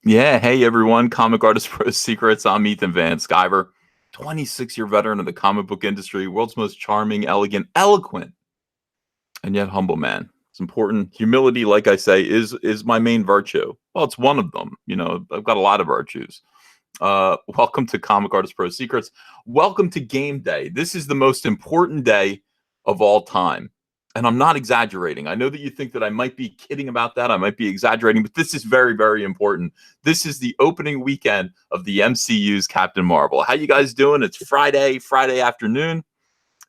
Yeah, hey everyone, Comic Artist Pro Secrets. I'm Ethan Van Sciver, 26-year veteran of the comic book industry, world's most charming, elegant, eloquent, and yet humble man. It's important. Humility, like I say, is my main virtue. Well, it's one of them. I've got a lot of virtues. Welcome to Comic Artist Pro Secrets. Welcome to Game Day. This is the most important day of all time. And I'm not exaggerating. I know that you think that I might be kidding about that. I might be exaggerating, but this is very, very important. This is the opening weekend of the MCU's Captain Marvel. How you guys doing? It's Friday afternoon.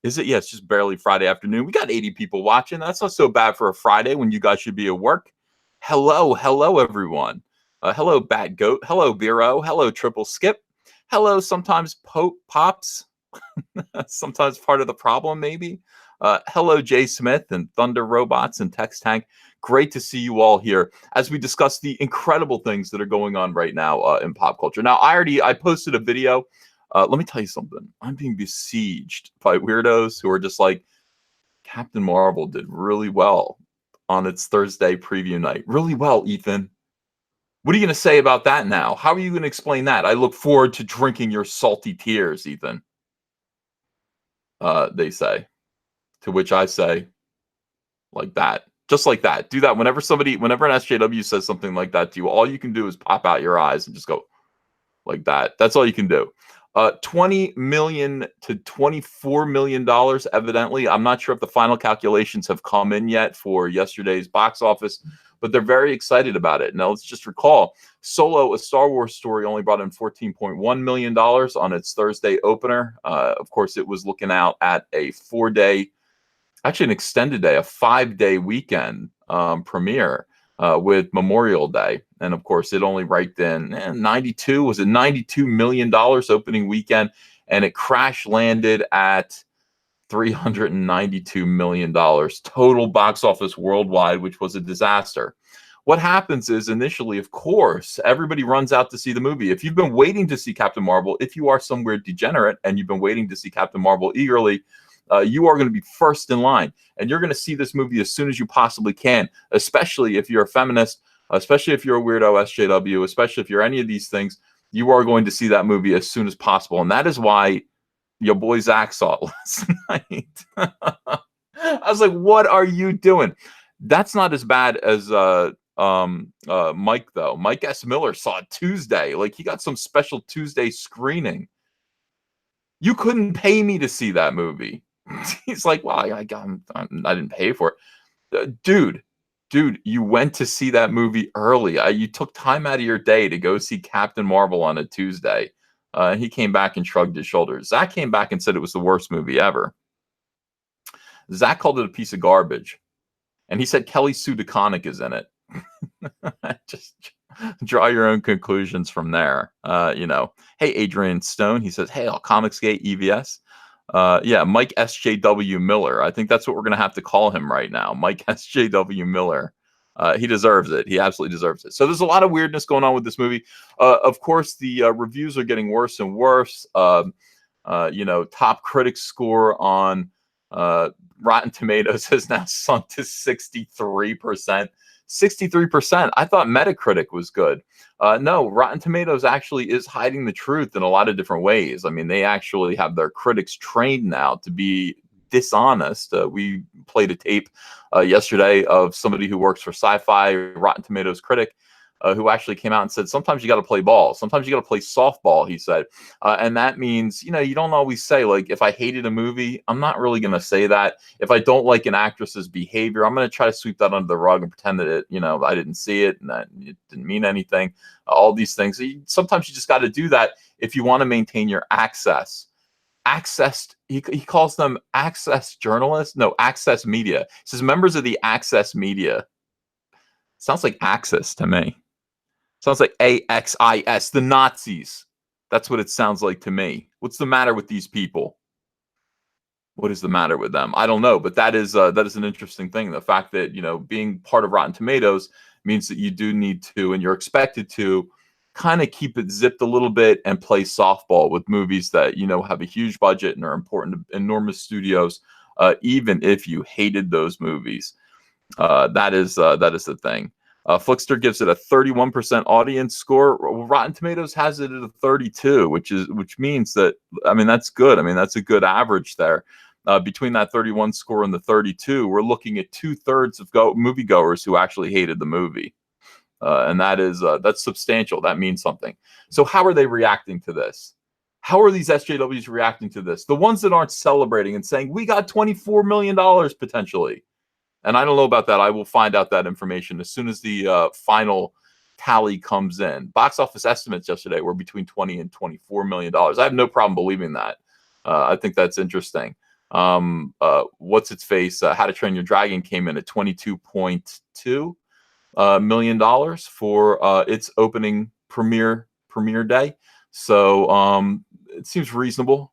Is it? Yeah, it's just barely Friday afternoon. We got 80 people watching. That's not so bad for a Friday when you guys should be at work. Hello, everyone. Hello, Bat Goat. Hello, Bureau. Hello, Triple Skip. Hello, sometimes Pops. Sometimes part of the problem, maybe. Hello, Jay Smith and Thunder Robots and Text Tank. Great to see you all here as we discuss the incredible things that are going on right now in pop culture. Now, I posted a video. Let me tell you something. I'm being besieged by weirdos who are just like, Captain Marvel did really well on its Thursday preview night. Really well, Ethan. What are you going to say about that now? How are you going to explain that? I look forward to drinking your salty tears, Ethan. They say. To which I say, like that. Just like that. Do that whenever an SJW says something like that to you. All you can do is pop out your eyes and just go like that. That's all you can do. $20 million to $24 million, evidently. I'm not sure if the final calculations have come in yet for yesterday's box office, but they're very excited about it. Now, let's just recall, Solo, a Star Wars story, only brought in $14.1 million on its Thursday opener. Of course, it was looking out at a 4-day, actually an extended day, a 5-day weekend premiere with Memorial Day. And of course, it only raked in $92 million opening weekend, and it crash landed at $392 million total box office worldwide, which was a disaster. What happens is initially, of course, everybody runs out to see the movie. If you've been waiting to see Captain Marvel, if you are somewhere degenerate and you've been waiting to see Captain Marvel eagerly, you are going to be first in line, and you're going to see this movie as soon as you possibly can, especially if you're a feminist, especially if you're a weirdo SJW, especially if you're any of these things. You are going to see that movie as soon as possible, and that is why your boy Zach saw it last night. I was like, what are you doing? That's not as bad as Mike, though. Mike S. Miller saw it Tuesday. Like, he got some special Tuesday screening. You couldn't pay me to see that movie. He's like, well, I didn't pay for it. Dude, you went to see that movie early. You took time out of your day to go see Captain Marvel on a Tuesday. He came back and shrugged his shoulders. Zach came back and said it was the worst movie ever. Zach called it a piece of garbage. And he said Kelly Sue DeConnick is in it. Just draw your own conclusions from there. Hey, Adrian Stone. He says, hey, Comicsgate EVS. Yeah, Mike SJW Miller. I think that's what we're going to have to call him right now. Mike SJW Miller. He deserves it. He absolutely deserves it. So there's a lot of weirdness going on with this movie. Of course, the reviews are getting worse and worse. Top critic score on Rotten Tomatoes has now sunk to 63%. 63%. I thought Metacritic was good. No, Rotten Tomatoes actually is hiding the truth in a lot of different ways. I mean, they actually have their critics trained now to be dishonest. We played a tape yesterday of somebody who works for Sci-Fi, Rotten Tomatoes critic, who actually came out and said, sometimes you got to play ball. Sometimes you got to play softball, he said. And that means, you don't always say, like, if I hated a movie, I'm not really going to say that. If I don't like an actress's behavior, I'm going to try to sweep that under the rug and pretend that I didn't see it and that it didn't mean anything. All these things. Sometimes you just got to do that if you want to maintain your access. He calls them access journalists. No, access media. He says members of the access media. Sounds like Axis to me. Sounds like AXIS, the Nazis. That's what it sounds like to me. What's the matter with these people? What is the matter with them? I don't know, but that is an interesting thing. The fact that, being part of Rotten Tomatoes means that you do need to, and you're expected to, kind of keep it zipped a little bit and play softball with movies that, have a huge budget and are important to enormous studios, even if you hated those movies. That is the thing. Flickster gives it a 31% audience score. Rotten Tomatoes has it at a 32, which means that, I mean, that's good. I mean, that's a good average there. Between that 31 score and the 32, we're looking at 2/3 of moviegoers who actually hated the movie, and that's substantial. That means something. So how are they reacting to this? How are these SJWs reacting to this? The ones that aren't celebrating and saying we got $24 million potentially. And I don't know about that. I will find out that information as soon as the final tally comes in. Box office estimates yesterday were between $20 and $24 million. I have no problem believing that. I think that's interesting. What's its face? How to Train Your Dragon came in at $22.2 million for its opening premiere day. So it seems reasonable.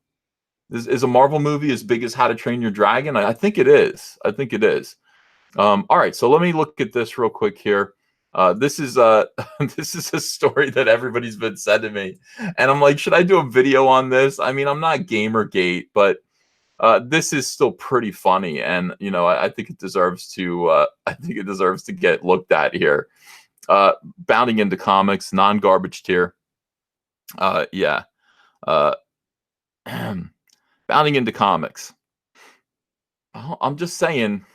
Is a Marvel movie as big as How to Train Your Dragon? I think it is. I think it is. All right, so let me look at this real quick here. This is this is a story that everybody's been sending me, and I'm like, should I do a video on this? I mean, I'm not Gamergate, but this is still pretty funny, and you know, I think it deserves to. I think it deserves to get looked at here. Bounding into comics, non-garbage tier. Yeah. Bounding into comics. I'm just saying.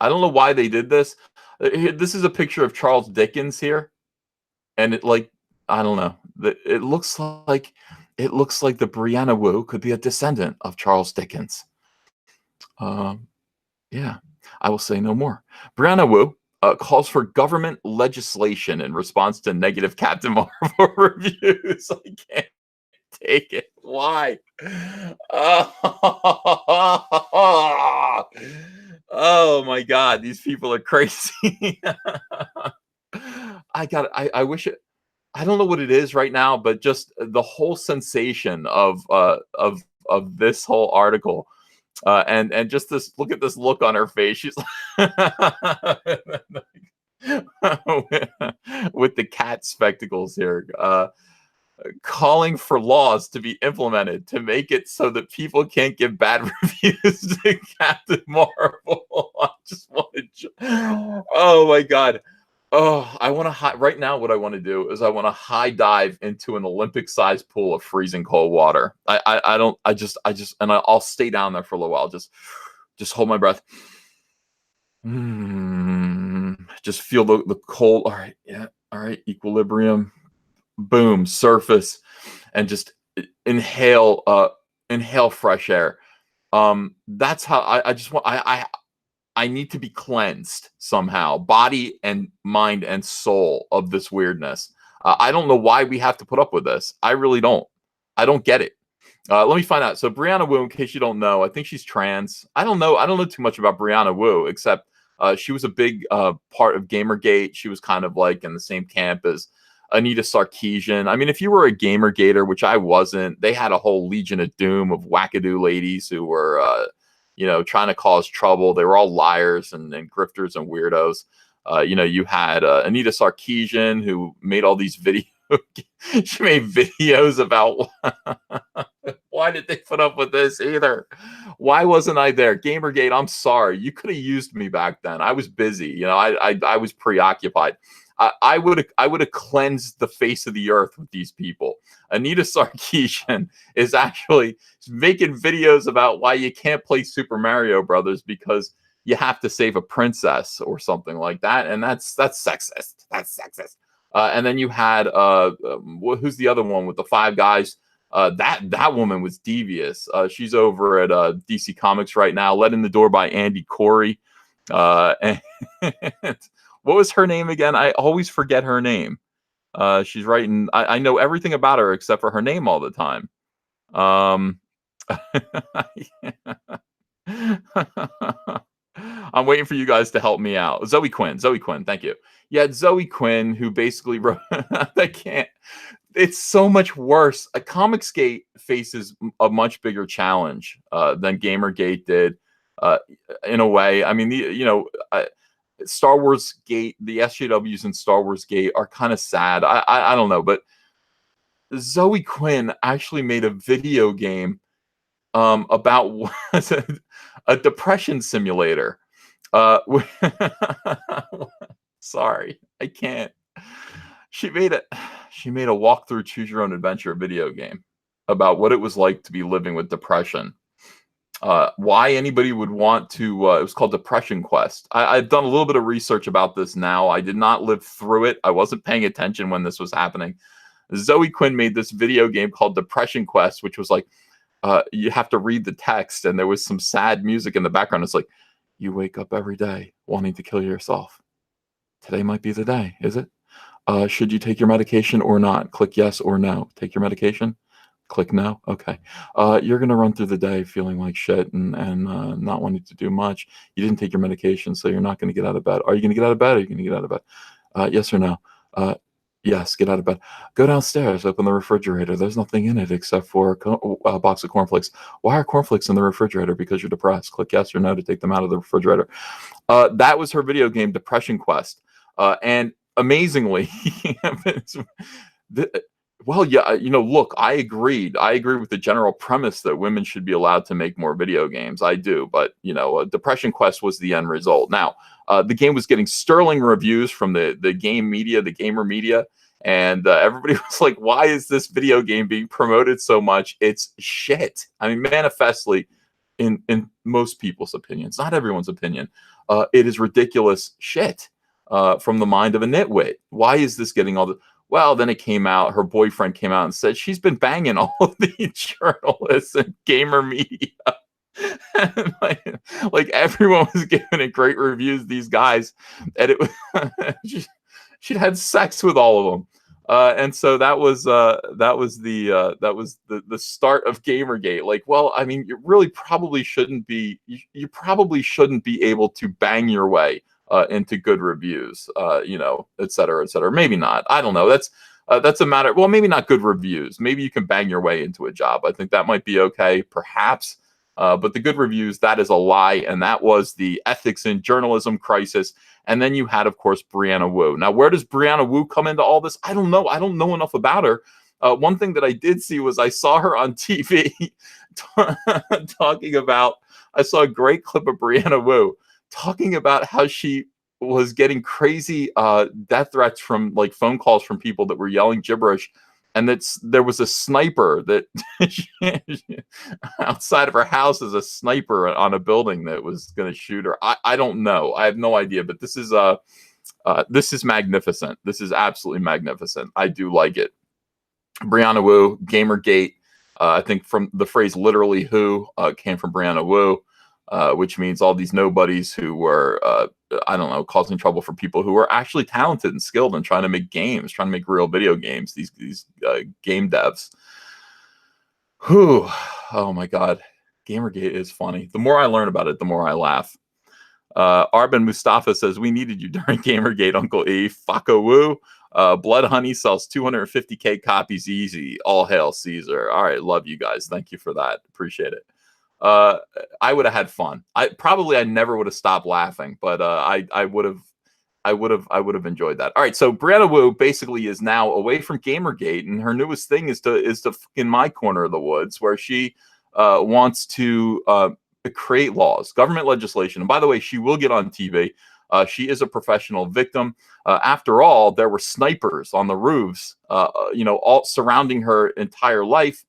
I don't know why they did this. This is a picture of Charles Dickens here, and it like I don't know. It looks like the Brianna Wu could be a descendant of Charles Dickens. Yeah, I will say no more. Brianna Wu calls for government legislation in response to negative Captain Marvel reviews. I can't take it. Why? Oh my God, these people are crazy. I wish it. I don't know what it is right now, but just the whole sensation of this whole article, and just this look at this look on her face. She's with the cat spectacles here. Calling for laws to be implemented to make it so that people can't give bad reviews to Captain Marvel. I just want to. Oh my God. Oh, I want to right now. What I want to do is I want to high dive into an Olympic-sized pool of freezing cold water. I don't. And I'll stay down there for a little while. Just hold my breath. Just feel the cold. All right. Yeah. All right. Equilibrium. Boom, surface, and just inhale fresh air. That's how I just want. I need to be cleansed somehow, body and mind and soul of this weirdness. I don't know why we have to put up with this. I really don't. I don't get it. Let me find out. So Brianna Wu, in case you don't know, I think she's trans. I don't know too much about Brianna Wu, except she was a big part of Gamergate. She was kind of like in the same camp as Anita Sarkeesian. I mean, if you were a Gamergater, which I wasn't, they had a whole Legion of Doom of wackadoo ladies who were, trying to cause trouble. They were all liars and grifters and weirdos. You had Anita Sarkeesian, who made all these videos. She made videos about why did they put up with this either? Why wasn't I there? Gamergate, I'm sorry. You could have used me back then. I was busy. I was preoccupied. I would have cleansed the face of the earth with these people. Anita Sarkeesian is actually making videos about why you can't play Super Mario Brothers because you have to save a princess or something like that, and that's sexist. That's sexist. And then you had who's the other one with the five guys? That woman was devious. She's over at DC Comics right now, led in the door by Andy Corey. And what was her name again? I always forget her name. She's writing. I know everything about her except for her name all the time. I'm waiting for you guys to help me out. Zoe Quinn, thank you. Yeah, Zoe Quinn, who basically wrote. I can't. It's so much worse. A Comicsgate faces a much bigger challenge than Gamergate did. In a way, I mean, Star Wars Gate, the SJWs in Star Wars Gate are kind of sad. I don't know, but Zoe Quinn actually made a video game about a depression simulator. Sorry, I can't. She made a she made a walkthrough choose your own adventure video game about what it was like to be living with depression. Why anybody would want to it was called Depression Quest. I've done a little bit of research about this now. I did not live through it. I wasn't paying attention when this was happening. Zoe Quinn made this video game called Depression Quest, which was like you have to read the text, and there was some sad music in the background. It's like, you wake up every day wanting to kill yourself. Today might be the day, is it? Should you take your medication or not? Click yes or no. Take your medication? Click no. Okay. You're gonna run through the day feeling like shit and not wanting to do much. You didn't take your medication, so you're not gonna get out of bed. Are you gonna get out of bed? Or are you gonna get out of bed? Yes or no? Yes. Get out of bed. Go downstairs. Open the refrigerator. There's nothing in it except for a box of cornflakes. Why are cornflakes in the refrigerator? Because you're depressed. Click yes or no to take them out of the refrigerator. That was her video game, Depression Quest, and amazingly, well, yeah, look, I agreed. I agree with the general premise that women should be allowed to make more video games. I do, but Depression Quest was the end result. Now, the game was getting sterling reviews from the game media, the gamer media, and everybody was like, "Why is this video game being promoted so much? It's shit." I mean, manifestly, in most people's opinions, not everyone's opinion, it is ridiculous shit from the mind of a nitwit. Why is this getting all the? Well, then it came out, her boyfriend came out and said she's been banging all of the journalists and gamer media. And like everyone was giving it great reviews, these guys, and it was she'd had sex with all of them. And so that was the start of Gamergate. Like, well, I mean, you really probably shouldn't be you probably shouldn't be able to bang your way into good reviews, et cetera, et cetera. Maybe not. I don't know. That's a matter. Well, maybe not good reviews. Maybe you can bang your way into a job. I think that might be okay, perhaps. But the good reviews, that is a lie. And that was the ethics in journalism crisis. And then you had, of course, Brianna Wu. Now, where does Brianna Wu come into all this? I don't know. I don't know enough about her. One thing that I did see was I saw her on TV talking about, I saw a great clip of Brianna Wu talking about how she was getting crazy death threats from like phone calls from people that were yelling gibberish, and there was a sniper that outside of her house is a sniper on a building that was going to shoot her. I don't know. I have no idea, but this is magnificent. This is absolutely magnificent. I do like it. Brianna Wu, Gamergate. I think from the phrase "literally who" came from Brianna Wu. Which means all these nobodies who were, I don't know, causing trouble for people who were actually talented and skilled and trying to make games, trying to make real video games, these game devs. Whew. Oh my God. Gamergate is funny. The more I learn about it, the more I laugh. Arben Mustafa says, we needed you during Gamergate, Uncle E. Fako Wu. Blood Honey sells 250K copies easy. All hail Caesar. All right. Love you guys. Thank you for that. Appreciate it. I would have had fun. I never would have stopped laughing, but I would have enjoyed that. All right, so Brianna Wu basically is now away from Gamergate, and her newest thing is to in my corner of the woods, where she wants to create laws, government legislation. And by the way, she will get on TV. She is a professional victim. After all, there were snipers on the roofs, all surrounding her entire life.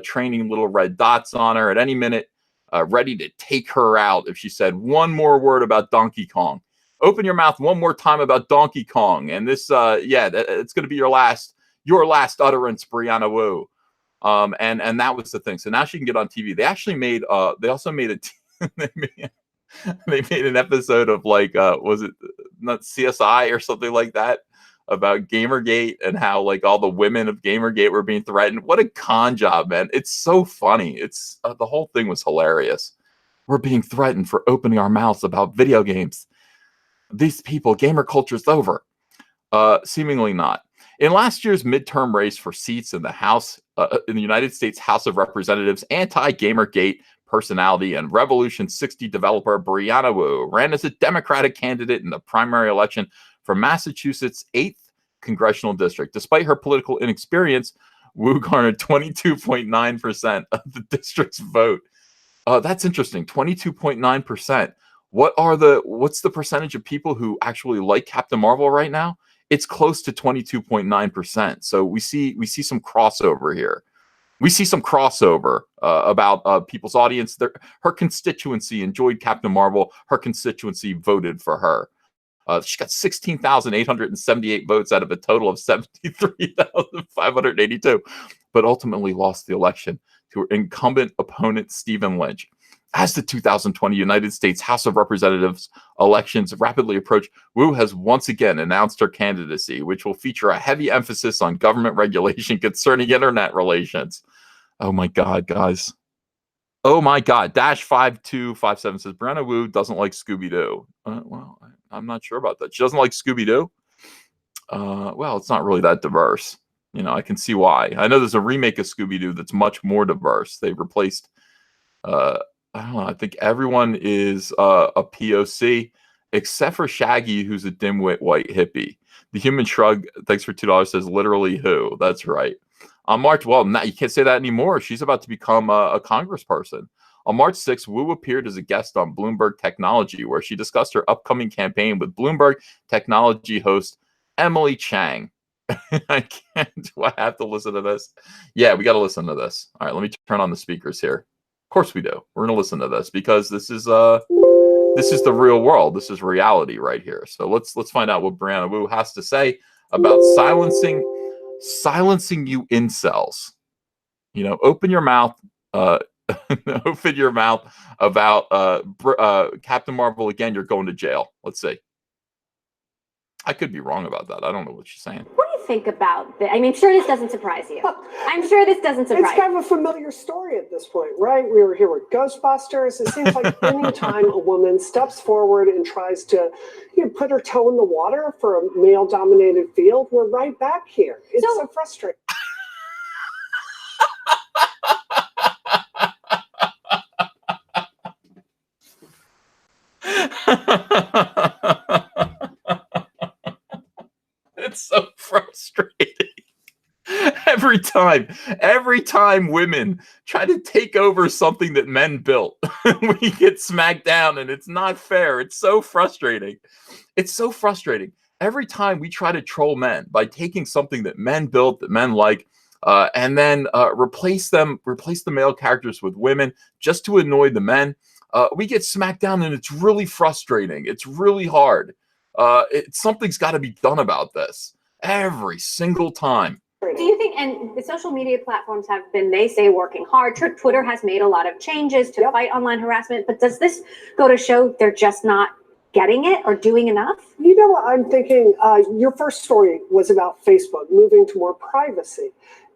Training little red dots on her at any minute, ready to take her out if she said one more word about Donkey Kong. Open your mouth one more time about Donkey Kong, and this, it's going to be your last utterance, Brianna Wu. And that was the thing. So now she can get on TV. They actually made, they also made they made an episode of like, was it not CSI or something like that? About Gamergate and how like all the women of Gamergate were being threatened. What a con job, man. It's so funny. It's the whole thing was hilarious. We're being threatened for opening our mouths about video games. These people, gamer culture's over. Seemingly not. In last year's midterm race for seats in the House, in the United States House of Representatives, anti-Gamergate personality and Revolution 60 developer Brianna Wu ran as a Democratic candidate in the primary election from Massachusetts' 8th congressional district. Despite her political inexperience, Wu garnered 22.9% of the district's vote. That's interesting. 22.9%. what's the percentage of people who actually like Captain Marvel right now? It's close to 22.9%. So we see some crossover here. We see some crossover about people's audience. Her constituency enjoyed Captain Marvel. Her constituency voted for her. She got 16,878 votes out of a total of 73,582, but ultimately lost the election to her incumbent opponent, Stephen Lynch. As the 2020 United States House of Representatives elections rapidly approach, Wu has once again announced her candidacy, which will feature a heavy emphasis on government regulation concerning internet relations. Oh my God, guys. Oh my God. -5257 says Brianna Wu doesn't like Scooby-Doo. Well, I'm not sure about that. She doesn't like Scooby-Doo? Well, it's not really that diverse. You know, I can see why. I know there's a remake of Scooby-Doo that's much more diverse. They've replaced I don't know. I think everyone is a POC except for Shaggy, who's a dimwit white hippie. The Human Shrug, thanks for $2, says literally who. That's right. On March, well, now you can't say that anymore. She's about to become a congressperson. On March 6th, Wu appeared as a guest on Bloomberg Technology, where she discussed her upcoming campaign with Bloomberg Technology host Emily Chang. I can't. Do I have to listen to this? Yeah, we got to listen to this. All right, let me turn on the speakers here. Of course we do. We're going to listen to this because this is the real world. This is reality right here. So let's find out what Brianna Wu has to say about silencing you incels. You know, open your mouth. Open your mouth about Captain Marvel again. You're going to jail. Let's see. I could be wrong about that. I don't know what she's saying. What do you think about this? I mean, I'm sure this doesn't surprise you. I'm sure this doesn't surprise you. It's kind of a familiar story at this point, right? We were here with Ghostbusters. It seems like any time a woman steps forward and tries to put her toe in the water for a male-dominated field, we're right back here. It's so frustrating. It's so frustrating. Every time women try to take over something that men built, we get smacked down, and it's not fair. It's so frustrating. It's so frustrating. Every time we try to troll men by taking something that men built, that men like, and then replace the male characters with women just to annoy the men, we get smacked down, and it's really frustrating. It's really hard. Something's got to be done about this every single time. Do you think, and the social media platforms have been, they say, working hard. Twitter has made a lot of changes to fight online harassment, but does this go to show they're just not getting it or doing enough? You know what I'm thinking? Your first story was about Facebook moving to more privacy.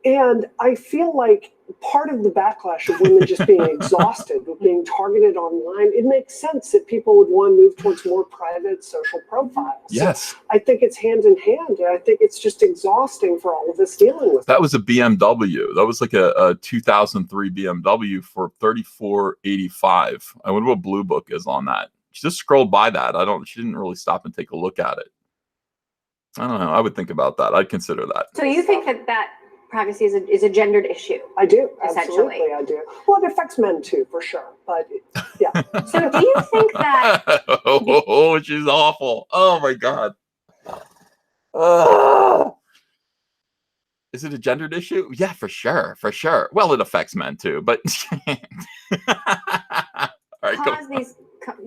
And I feel like part of the backlash of women just being exhausted with being targeted online, it makes sense that people would want to move towards more private social profiles. Yes. So I think it's hand in hand. And I think it's just exhausting for all of us dealing with it. That was a BMW. That was like a 2003 BMW for $34.85. I wonder what Blue Book is on that. She just scrolled by that. She didn't really stop and take a look at it. I don't know. I would think about that. I'd consider that. So you think that privacy is a gendered issue? I do. Absolutely, I do. Well, it affects men too, for sure. But yeah. So do you think that... oh, she's awful. Oh, my God. Is it a gendered issue? Yeah, for sure. For sure. Well, it affects men too, but... All right, these,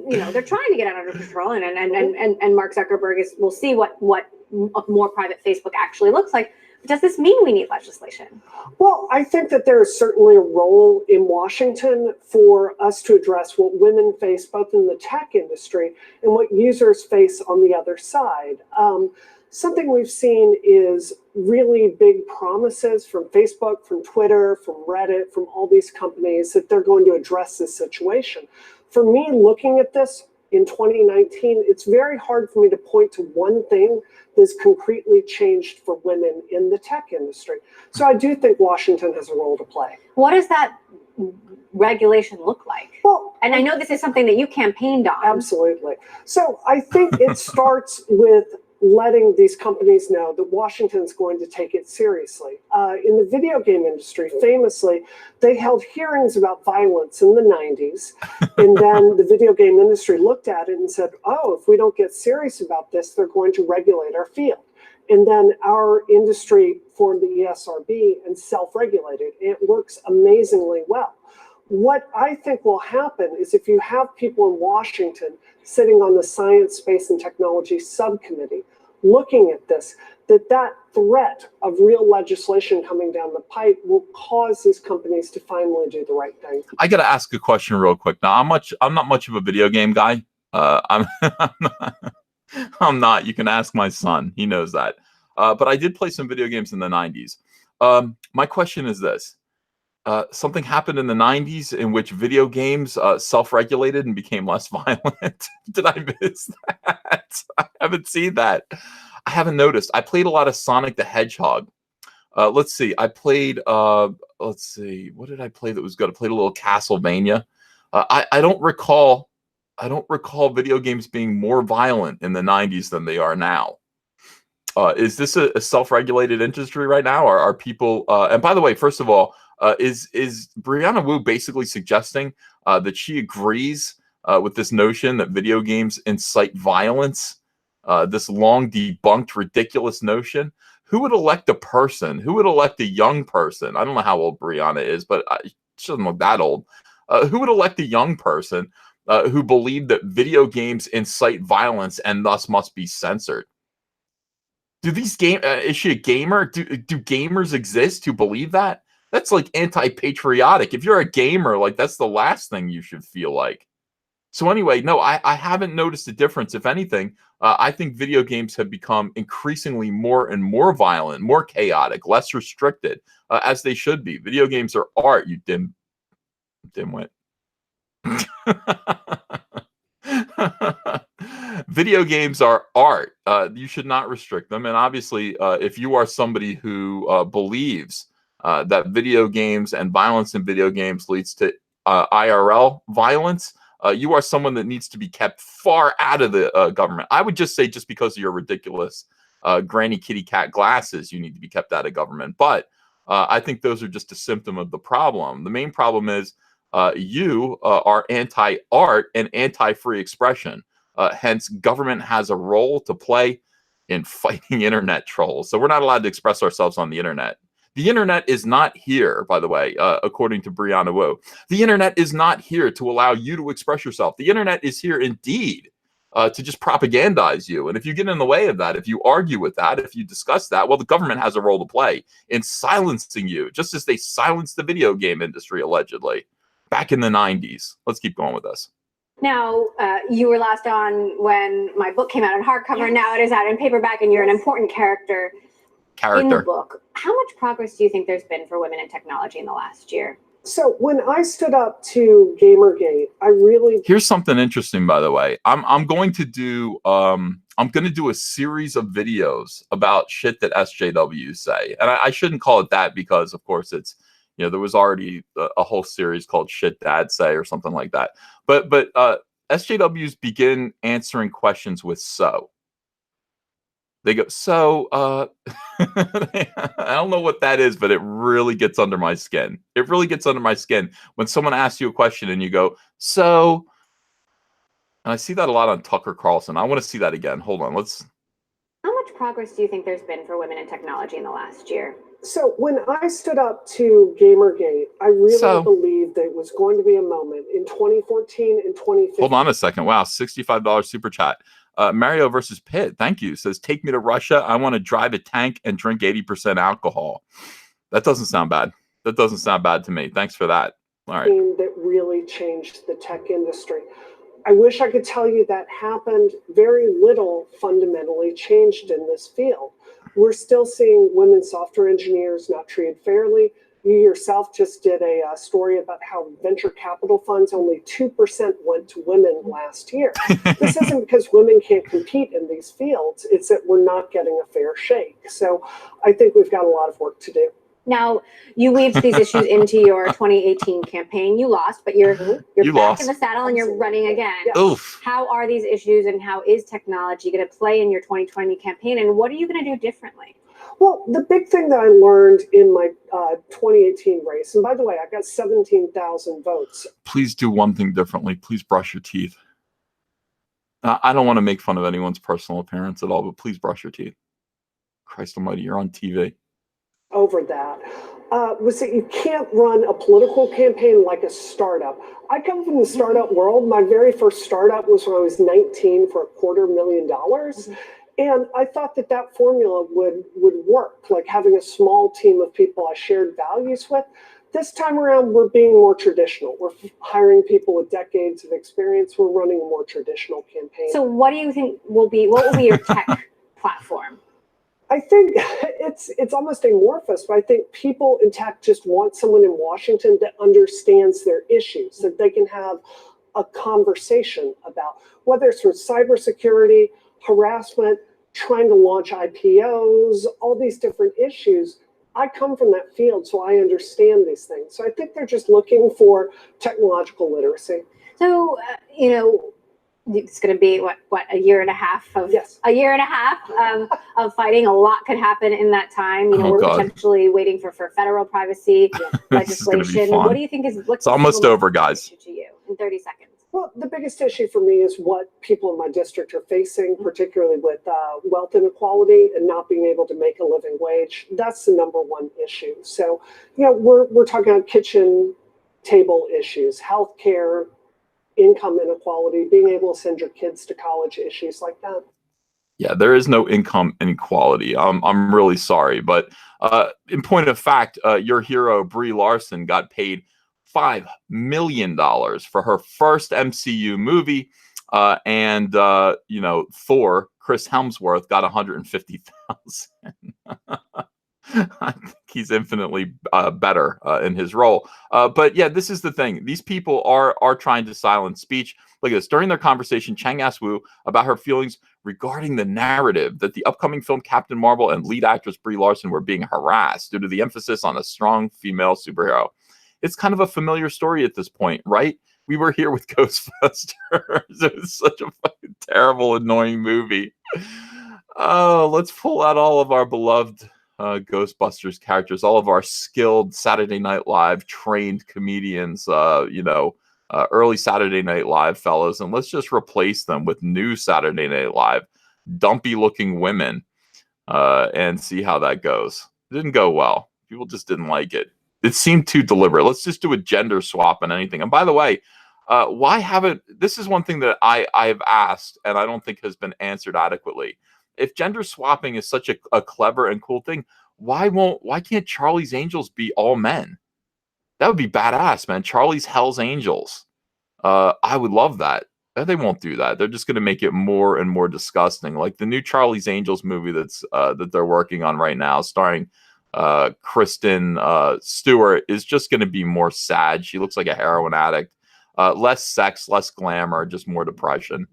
they're trying to get out of control, and Mark Zuckerberg will see what a more private Facebook actually looks like. Does this mean we need legislation? Well, I think that there is certainly a role in Washington for us to address what women face both in the tech industry and what users face on the other side. Something we've seen is really big promises from Facebook, from Twitter, from Reddit, from all these companies that they're going to address this situation. For me, looking at this in 2019, it's very hard for me to point to one thing that's concretely changed for women in the tech industry. So I do think Washington has a role to play. What does that regulation look like? Well, and I know this is something that you campaigned on. Absolutely. So I think it starts with letting these companies know that Washington's going to take it seriously. In the video game industry, famously, they held hearings about violence in the 90s. And then the video game industry looked at it and said, oh, if we don't get serious about this, they're going to regulate our field. And then our industry formed the ESRB and self-regulated. It works amazingly well. What I think will happen is if you have people in Washington sitting on the Science, Space, and Technology Subcommittee looking at this, that threat of real legislation coming down the pipe will cause these companies to finally do the right thing. I got to ask a question real quick. Now, I'm not much of a video game guy. I'm I'm not. You can ask my son. He knows that. But I did play some video games in the 90s. My question is this. Something happened in the 90s in which video games self-regulated and became less violent. Did I miss that? I haven't seen that. I haven't noticed. I played a lot of Sonic the Hedgehog. Let's see. I played, let's see. What did I play that was good? I played a little Castlevania. I don't recall video games being more violent in the 90s than they are now. Is this a self-regulated industry right now? Or are people, and by the way, first of all, is Brianna Wu basically suggesting that she agrees with this notion that video games incite violence? This long debunked, ridiculous notion. Who would elect a person? Who would elect a young person? I don't know how old Brianna is, but she doesn't look that old. Who would elect a young person who believed that video games incite violence and thus must be censored? Do these is she a gamer? Do gamers exist who believe that? That's like anti-patriotic. If you're a gamer, like that's the last thing you should feel like. So anyway, no, I haven't noticed a difference. If anything, I think video games have become increasingly more and more violent, more chaotic, less restricted, as they should be. Video games are art, you dimwit. Video games are art. You should not restrict them. And obviously, if you are somebody who believes that video games and violence in video games leads to IRL violence, you are someone that needs to be kept far out of the government. I would just say just because of your ridiculous granny kitty cat glasses, you need to be kept out of government. But I think those are just a symptom of the problem. The main problem is you are anti-art and anti-free expression. Hence, government has a role to play in fighting internet trolls. So we're not allowed to express ourselves on the internet. The internet is not here, by the way, according to Brianna Wu. The internet is not here to allow you to express yourself. The internet is here indeed to just propagandize you. And if you get in the way of that, if you argue with that, if you discuss that, well, the government has a role to play in silencing you, just as they silenced the video game industry, allegedly, back in the 90s. Let's keep going with this. Now, you were last on when my book came out in hardcover, and now it is out in paperback, and you're an important character in the book. How much progress do you think there's been for women in technology in the last year? So when I stood up to Gamergate, I really... Here's something interesting, by the way. I'm going to do a series of videos about shit that SJWs say. And I shouldn't call it that because, of course, it's, you know, there was already a whole series called Shit Dad Say or something like that. But SJWs begin answering questions with so. They go, so, I don't know what that is, but it really gets under my skin. It really gets under my skin when someone asks you a question and you go, so, and I see that a lot on Tucker Carlson. I want to see that again. Hold on. How much progress do you think there's been for women in technology in the last year? So when I stood up to Gamergate, I really believed that it was going to be a moment in 2014 and 2015. Hold on a second. Wow, $65 super chat. Mario versus Pitt, thank you. Says, take me to Russia. I want to drive a tank and drink 80% alcohol. That doesn't sound bad. That doesn't sound bad to me. Thanks for that. All right. That really changed the tech industry. I wish I could tell you that happened. Very little fundamentally changed in this field. We're still seeing women software engineers not treated fairly. You yourself just did a story about how venture capital funds, only 2% went to women last year. This isn't because women can't compete in these fields. It's that we're not getting a fair shake. So I think we've got a lot of work to do. Now, you weaved these issues into your 2018 campaign. You lost, but you're back in the saddle and you're running again. Oof. How are these issues and how is technology going to play in your 2020 campaign, and what are you going to do differently? Well, the big thing that I learned in my 2018 race, and by the way, I got 17,000 votes. Please do one thing differently. Please brush your teeth. I don't want to make fun of anyone's personal appearance at all, but please brush your teeth. Christ almighty, you're on TV. Over that was that you can't run a political campaign like a startup. I come from the startup world. My very first startup was when I was 19 for $250,000. And I thought that that formula would work, like having a small team of people I shared values with. This time around, we're being more traditional. We're hiring people with decades of experience. We're running a more traditional campaign. So what do you think what will be your tech platform? I think it's almost amorphous, but I think people in tech just want someone in Washington that understands their issues, that they can have a conversation about, whether it's for cybersecurity, harassment, trying to launch IPOs, all these different issues. I come from that field, so I understand these things. So I think they're just looking for technological literacy. So, it's going to be what a year and a half of of fighting. A lot could happen in that time. We're potentially waiting for federal privacy legislation. What do you think it's almost over, guys? To you in 30 seconds. Well, the biggest issue for me is what people in my district are facing, particularly with wealth inequality and not being able to make a living wage. That's the number one issue. So, we're talking about kitchen table issues, healthcare, income inequality, being able to send your kids to college, issues like that. Yeah, there is no income inequality. I'm really sorry, but in point of fact, your hero Brie Larson got paid $5 million for her first MCU movie, and Thor, Chris Hemsworth, got $150,000. I think he's infinitely better in his role. But yeah, this is the thing. These people are trying to silence speech. Look at this. During their conversation, Chang asked Wu about her feelings regarding the narrative that the upcoming film Captain Marvel and lead actress Brie Larson were being harassed due to the emphasis on a strong female superhero. It's kind of a familiar story at this point, right? We were here with Ghostbusters. It was such a fucking terrible, annoying movie. Oh, let's pull out all of our beloved Ghostbusters characters, all of our skilled Saturday Night Live trained comedians, early Saturday Night Live fellows, and let's just replace them with new Saturday Night Live dumpy looking women and see how that goes. It didn't go well. People just didn't like it. It seemed too deliberate. Let's just do a gender swap and anything. And by the way, why haven't, this is one thing that I have asked and I don't think has been answered adequately. If gender swapping is such a clever and cool thing, why can't Charlie's Angels be all men? That would be badass, man. Charlie's Hell's Angels. I would love that. They won't do that. They're just going to make it more and more disgusting. Like the new Charlie's Angels movie that they're working on right now, starring Kristen Stewart, is just going to be more sad. She looks like a heroin addict. Less sex, less glamour, just more depression.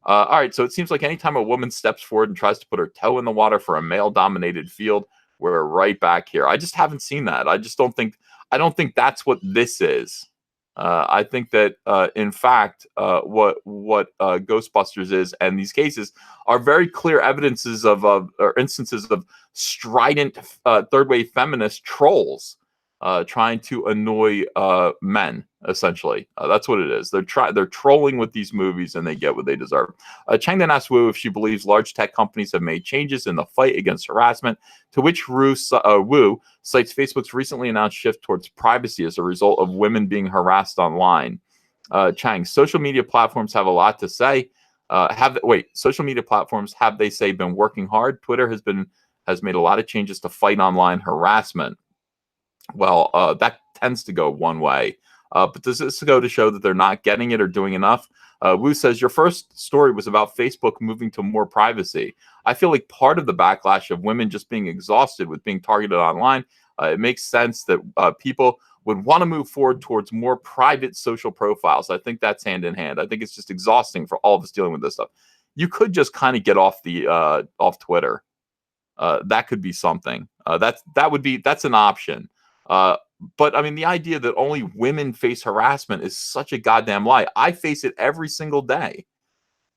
All right, so it seems like anytime a woman steps forward and tries to put her toe in the water for a male-dominated field, we're right back here. I just haven't seen that. I don't think that's what this is. I think that, in fact, what Ghostbusters is, and these cases are very clear evidences or instances of strident third-wave feminist trolls trying to annoy men. Essentially, that's what it is. They're trolling with these movies, and they get what they deserve. Chang then asked Wu if she believes large tech companies have made changes in the fight against harassment, to which Wu cites Facebook's recently announced shift towards privacy as a result of women being harassed online. Chang, social media platforms have a lot to say. Social media platforms, have they say been working hard? Twitter has made a lot of changes to fight online harassment. Well, that tends to go one way. But does this go to show that they're not getting it or doing enough? Wu says, your first story was about Facebook moving to more privacy. I feel like part of the backlash of women just being exhausted with being targeted online, it makes sense that people would want to move forward towards more private social profiles. I think that's hand in hand. I think it's just exhausting for all of us dealing with this stuff. You could just kind of get off off Twitter. that could be something. That's an option. But I mean, the idea that only women face harassment is such a goddamn lie. I face it every single day.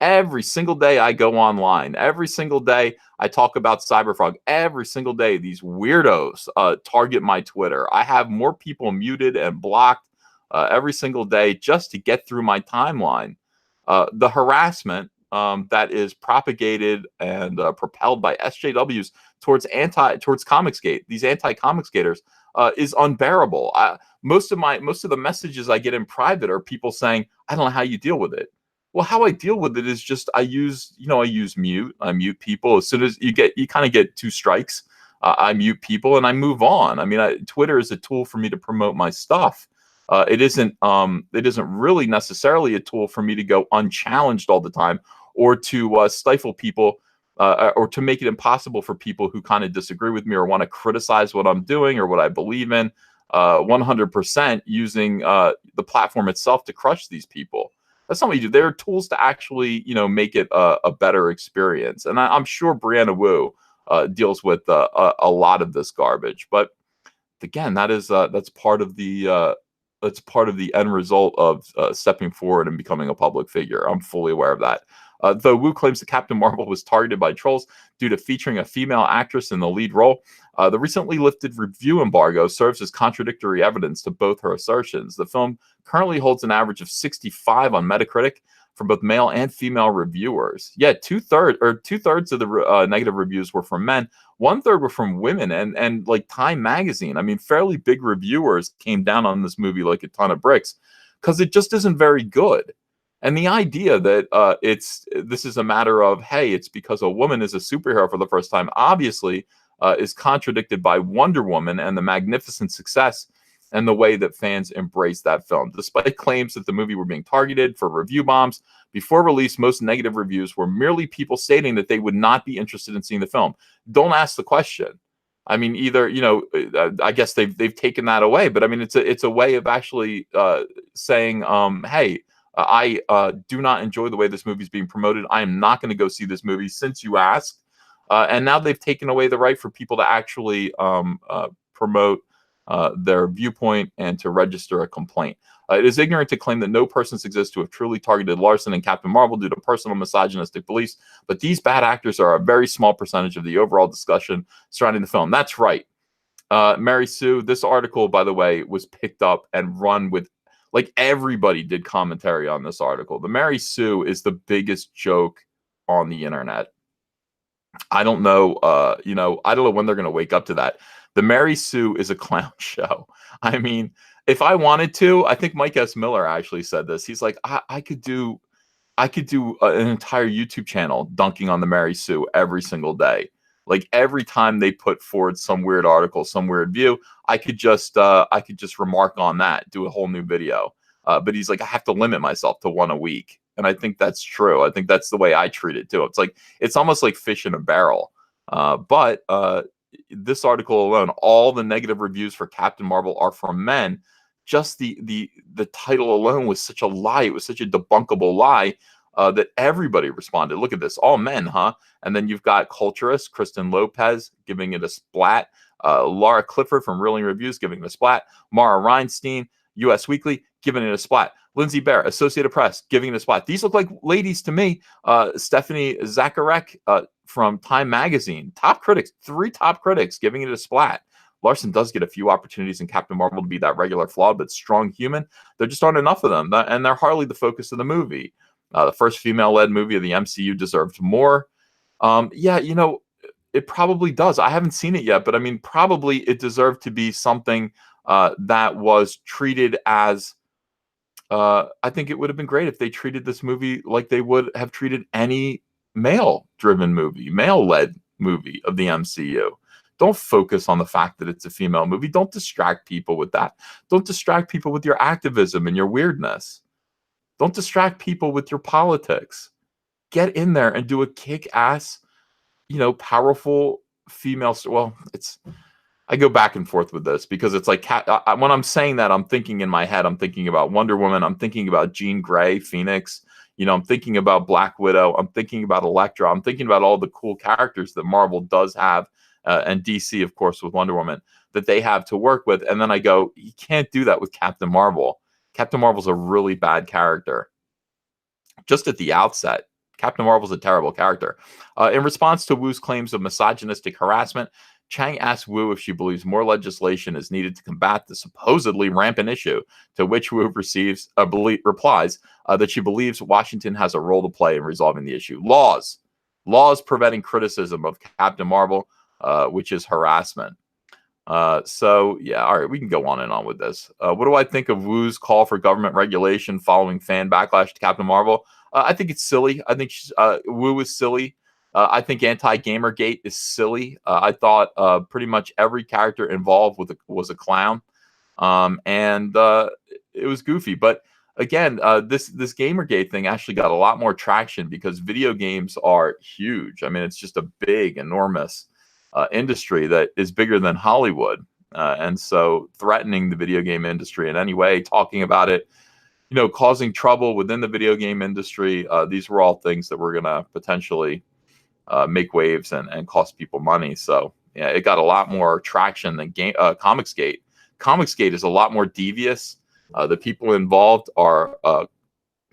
Every single day I go online. Every single day I talk about Cyberfrog. Every single day these weirdos target my Twitter. I have more people muted and blocked every single day just to get through my timeline. The harassment that is propagated and propelled by SJWs towards Comicsgate, these anti-Comicsgaters, is unbearable. Most of the messages I get in private are people saying, "I don't know how you deal with it." Well, how I deal with it is just I use mute. I mute people as soon as you kind of get 2 strikes. I mute people and I move on. I mean, Twitter is a tool for me to promote my stuff. It isn't really necessarily a tool for me to go unchallenged all the time, or to stifle people, or to make it impossible for people who kind of disagree with me or want to criticize what I'm doing or what I believe in. 100% using the platform itself to crush these people. That's not what you do. There are tools to actually, make it a better experience. And I'm sure Brianna Wu deals with a lot of this garbage. But again, that's part of the end result of stepping forward and becoming a public figure. I'm fully aware of that. Though Wu claims that Captain Marvel was targeted by trolls due to featuring a female actress in the lead role, the recently lifted review embargo serves as contradictory evidence to both her assertions. The film currently holds an average of 65 on Metacritic from both male and female reviewers. Yeah, two-thirds of the negative reviews were from men. 1/3 were from women, and like Time Magazine. I mean, fairly big reviewers came down on this movie like a ton of bricks because it just isn't very good. And the idea that this is a matter of, hey, it's because a woman is a superhero for the first time, obviously is contradicted by Wonder Woman and the magnificent success and the way that fans embraced that film. Despite claims that the movie were being targeted for review bombs, before release, most negative reviews were merely people stating that they would not be interested in seeing the film. Don't ask the question. I mean, either, I guess they've taken that away, but I mean, it's a way of actually saying, hey, I do not enjoy the way this movie is being promoted. I am not going to go see this movie since you asked. And now they've taken away the right for people to actually promote their viewpoint and to register a complaint. It is ignorant to claim that no persons exist to have truly targeted Larson and Captain Marvel due to personal misogynistic beliefs, but these bad actors are a very small percentage of the overall discussion surrounding the film. That's right. Mary Sue, this article, by the way, was picked up and run with, like, everybody did commentary on this article. The Mary Sue is the biggest joke on the internet. I don't know, I don't know when they're going to wake up to that. The Mary Sue is a clown show. I mean, if I wanted to, I think Mike S. Miller actually said this. He's like, I could do an entire YouTube channel dunking on the Mary Sue every single day. Like, every time they put forward some weird article, some weird view, I could just remark on that, do a whole new video. But he's like, I have to limit myself to one a week. And I think that's true. I think that's the way I treat it too. It's almost like fish in a barrel. But this article alone, all the negative reviews for Captain Marvel are from men. Just the title alone was such a lie. It was such a debunkable lie that everybody responded. Look at this, all men, huh? And then you've got Culturist Kristen Lopez giving it a splat. Laura Clifford from Reeling Reviews giving it a splat. Mara Reinstein, US Weekly, giving it a splat. Lindsay Bear, Associated Press, giving it a splat. These look like ladies to me. Stephanie Zacharek from Time Magazine, top critics, 3 top critics giving it a splat. Larson does get a few opportunities in Captain Marvel to be that regular flawed but strong human. There just aren't enough of them, and they're hardly the focus of the movie. The first female-led movie of the MCU deserved more. Yeah, it probably does. I haven't seen it yet, but I mean, probably it deserved to be something that was treated as, I think it would have been great if they treated this movie like they would have treated any male-driven movie, male-led movie of the MCU. Don't focus on the fact that it's a female movie. Don't distract people with that. Don't distract people with your activism and your weirdness. Don't distract people with your politics. Get in there and do a kick-ass, powerful female. Well, I go back and forth with this because it's like when I'm saying that, I'm thinking in my head, I'm thinking about Wonder Woman. I'm thinking about Jean Grey, Phoenix. You know, I'm thinking about Black Widow. I'm thinking about Elektra. I'm thinking about all the cool characters that Marvel does have, and DC, of course, with Wonder Woman, that they have to work with. And then I go, you can't do that with Captain Marvel. Captain Marvel's a really bad character. Just at the outset, Captain Marvel's a terrible character. In response to Wu's claims of misogynistic harassment, Chang asked Wu if she believes more legislation is needed to combat the supposedly rampant issue, to which Wu replies that she believes Washington has a role to play in resolving the issue. Laws preventing criticism of Captain Marvel, which is harassment. So yeah, all right, we can go on and on with this. What do I think of Wu's call for government regulation following fan backlash to Captain Marvel? I think it's silly. I think Wu is silly. I think anti-Gamergate is silly. I thought pretty much every character involved was a clown, and it was goofy. But again, this Gamergate thing actually got a lot more traction because video games are huge. I mean, it's just a big, enormous industry that is bigger than Hollywood, and so threatening the video game industry in any way, talking about it, you know, causing trouble within the video game industry. These were all things that were going to potentially make waves and cost people money. So yeah, it got a lot more traction than Comicsgate. Comicsgate is a lot more devious. The people involved are, I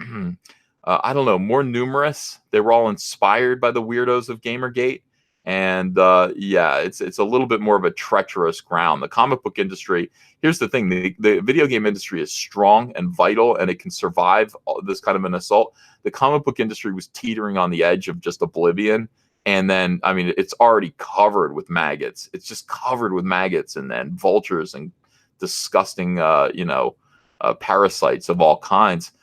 don't know, more numerous. They were all inspired by the weirdos of Gamergate. And yeah, it's a little bit more of a treacherous ground. The comic book industry, here's the thing, the video game industry is strong and vital, and it can survive this kind of an assault. The comic book industry was teetering on the edge of just oblivion. And then, I mean, it's already covered with maggots. It's just covered with maggots and vultures and disgusting, parasites of all kinds.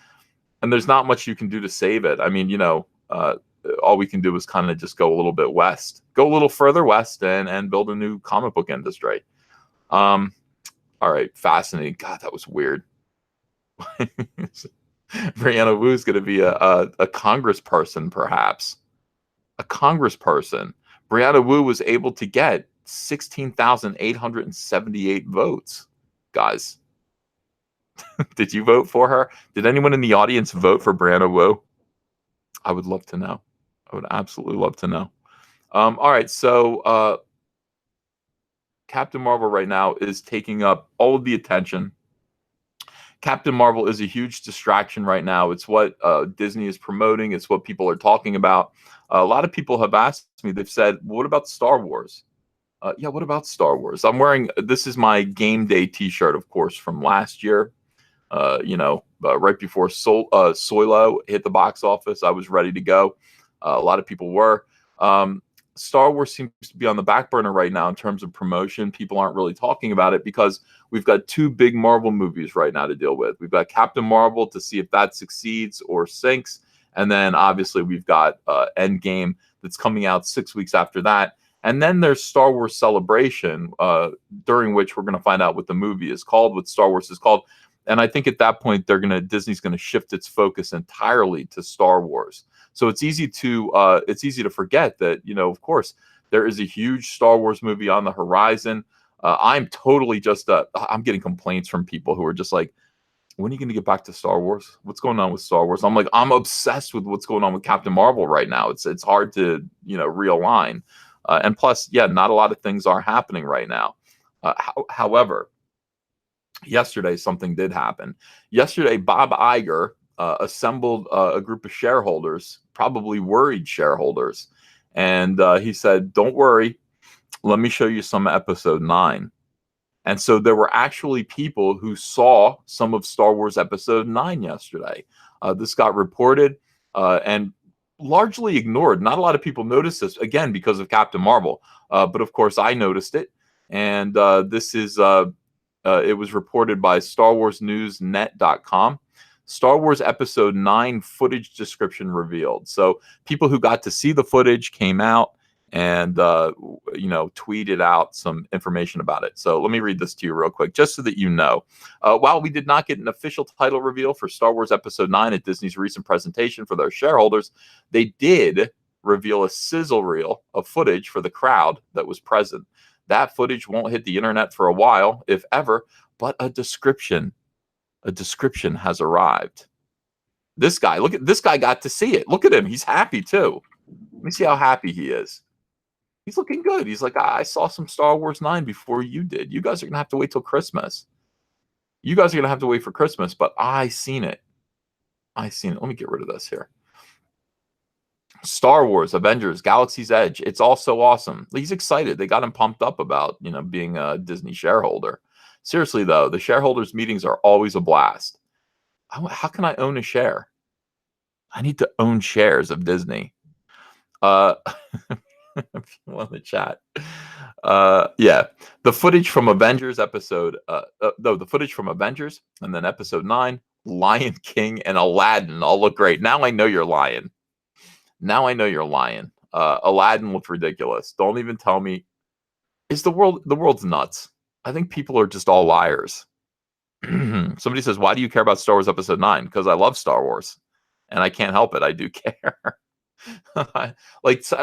And there's not much you can do to save it. I mean, all we can do is kind of just go a little bit west, go a little further west, and build a new comic book industry. All right, fascinating. God, that was weird. Brianna Wu is going to be a congressperson, perhaps. A congressperson. Brianna Wu was able to get 16,878 votes. Guys, did you vote for her? Did anyone in the audience vote for Brianna Wu? I would love to know. I would absolutely love to know. All right, so Captain Marvel right now is taking up all of the attention. Captain Marvel is a huge distraction right now. It's what Disney is promoting. It's what people are talking about. A lot of people have asked me, they've said, well, what about Star Wars? Yeah, what about Star Wars? I'm wearing, this is my game day t-shirt, of course, from last year. Right before Solo hit the box office, I was ready to go. A lot of people were. Star Wars seems to be on the back burner right now in terms of promotion. People aren't really talking about it because we've got two big Marvel movies right now to deal with. We've got Captain Marvel to see if that succeeds or sinks. And then obviously we've got Endgame that's coming out 6 weeks after that. And then there's Star Wars Celebration, during which we're going to find out what the movie is called, what Star Wars is called. And I think at that point, Disney's going to shift its focus entirely to Star Wars. So it's easy to forget that, of course, there is a huge Star Wars movie on the horizon. I'm totally I'm getting complaints from people who are just like, when are you going to get back to Star Wars? What's going on with Star Wars? I'm like, I'm obsessed with what's going on with Captain Marvel right now. It's hard to, realign. And plus, yeah, not a lot of things are happening right now. However, yesterday, something did happen. Yesterday, Bob Iger assembled a group of shareholders, probably worried shareholders. And he said, don't worry, let me show you some episode 9. And so there were actually people who saw some of Star Wars episode 9 yesterday. This got reported and largely ignored. Not a lot of people noticed this, again, because of Captain Marvel. But of course, I noticed it. And this is... it was reported by StarWarsNewsNet.com. Star Wars Episode 9 footage description revealed. So people who got to see the footage came out and, tweeted out some information about it. So let me read this to you real quick, just so that you know. While we did not get an official title reveal for Star Wars Episode 9 at Disney's recent presentation for their shareholders, they did reveal a sizzle reel of footage for the crowd that was present. That footage won't hit the internet for a while, if ever, but a description has arrived. This guy, look at this guy, got to see it. Look at him. He's happy too. Let me see how happy he is. He's looking good. He's like, I saw some Star Wars 9 before you did. You guys are going to have to wait till Christmas. You guys are going to have to wait for Christmas, but I seen it. I seen it. Let me get rid of this here. Star Wars, Avengers, Galaxy's Edge. It's all so awesome. He's excited. They got him pumped up about, being a Disney shareholder. Seriously, though, the shareholders' meetings are always a blast. How can I own a share? I need to own shares of Disney. If you want to chat. Yeah. The footage from Avengers episode, the footage from Avengers and then episode 9, Lion King and Aladdin all look great. Now I know you're lying. Now I know you're lying. Aladdin looked ridiculous. Don't even tell me. The world's nuts. I think people are just all liars. Somebody says, why do you care about Star Wars episode 9? Because I love Star Wars and I can't help it. I do care.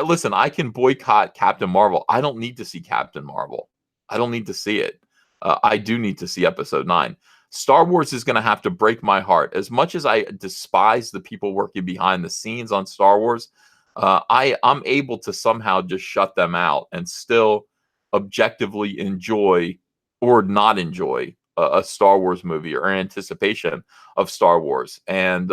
Listen, I can boycott Captain Marvel. I don't need to see Captain Marvel. I don't need to see it. I do need to see episode 9. Star Wars is going to have to break my heart. As much as I despise the people working behind the scenes on Star Wars, I'm able to somehow just shut them out and still objectively enjoy or not enjoy a Star Wars movie or anticipation of Star Wars. And,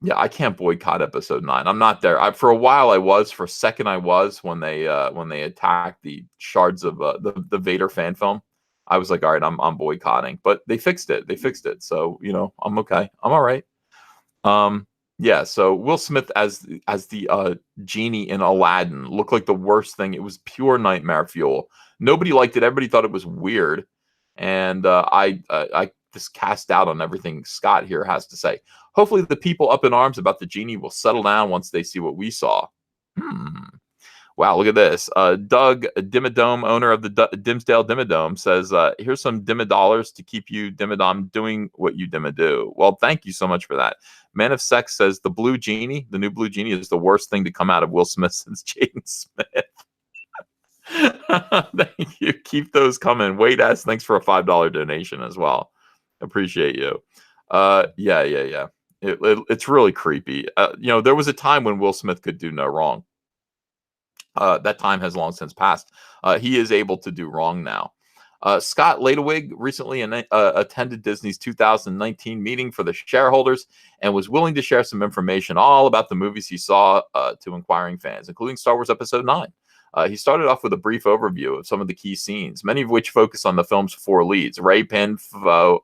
yeah, I can't boycott episode 9. I'm not there. For a while I was. For a second I was when they attacked the shards of the Vader fan film. I was like, all right, I'm boycotting. But they fixed it. So, I'm okay. I'm all right. Yeah, so Will Smith as the genie in Aladdin looked like the worst thing. It was pure nightmare fuel. Nobody liked it. Everybody thought it was weird. And I just cast doubt on everything Scott here has to say. Hopefully the people up in arms about the genie will settle down once they see what we saw. Wow, look at this. Doug Dimmadome, owner of the Dimsdale Dimmadome, says, here's some Dimmadollars to keep you Dimmadom doing what you Dimma do. Well, thank you so much for that. Man of Sex says, the new blue genie is the worst thing to come out of Will Smith since Jaden Smith. Thank you. Keep those coming. Wade S, thanks for a $5 donation as well. Appreciate you. Yeah. It's really creepy. There was a time when Will Smith could do no wrong. That time has long since passed. He is able to do wrong now. Scott Ladewig recently attended Disney's 2019 meeting for the shareholders and was willing to share some information all about the movies he saw to inquiring fans, including Star Wars Episode 9. He started off with a brief overview of some of the key scenes, many of which focus on the film's 4 leads: Ray Finpo.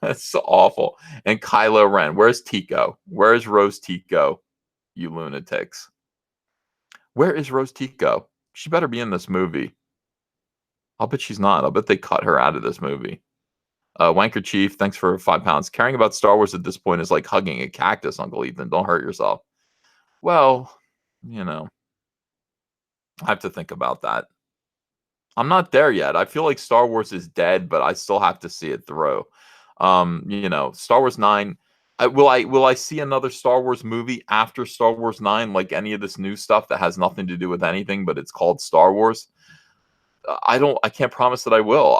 That's so awful. And Kylo Ren. Where's Tico? Where's Rose Tico? You lunatics. Where is Rose Tico? She better be in this movie. I'll bet she's not. I'll bet they cut her out of this movie. Wanker Chief, thanks for £5. Caring about Star Wars at this point is like hugging a cactus, Uncle Ethan. Don't hurt yourself. Well, I have to think about that. I'm not there yet. I feel like Star Wars is dead, but I still have to see it through. Star Wars 9. Will I see another Star Wars movie after Star Wars 9, like any of this new stuff that has nothing to do with anything, but it's called Star Wars? I can't promise that I will.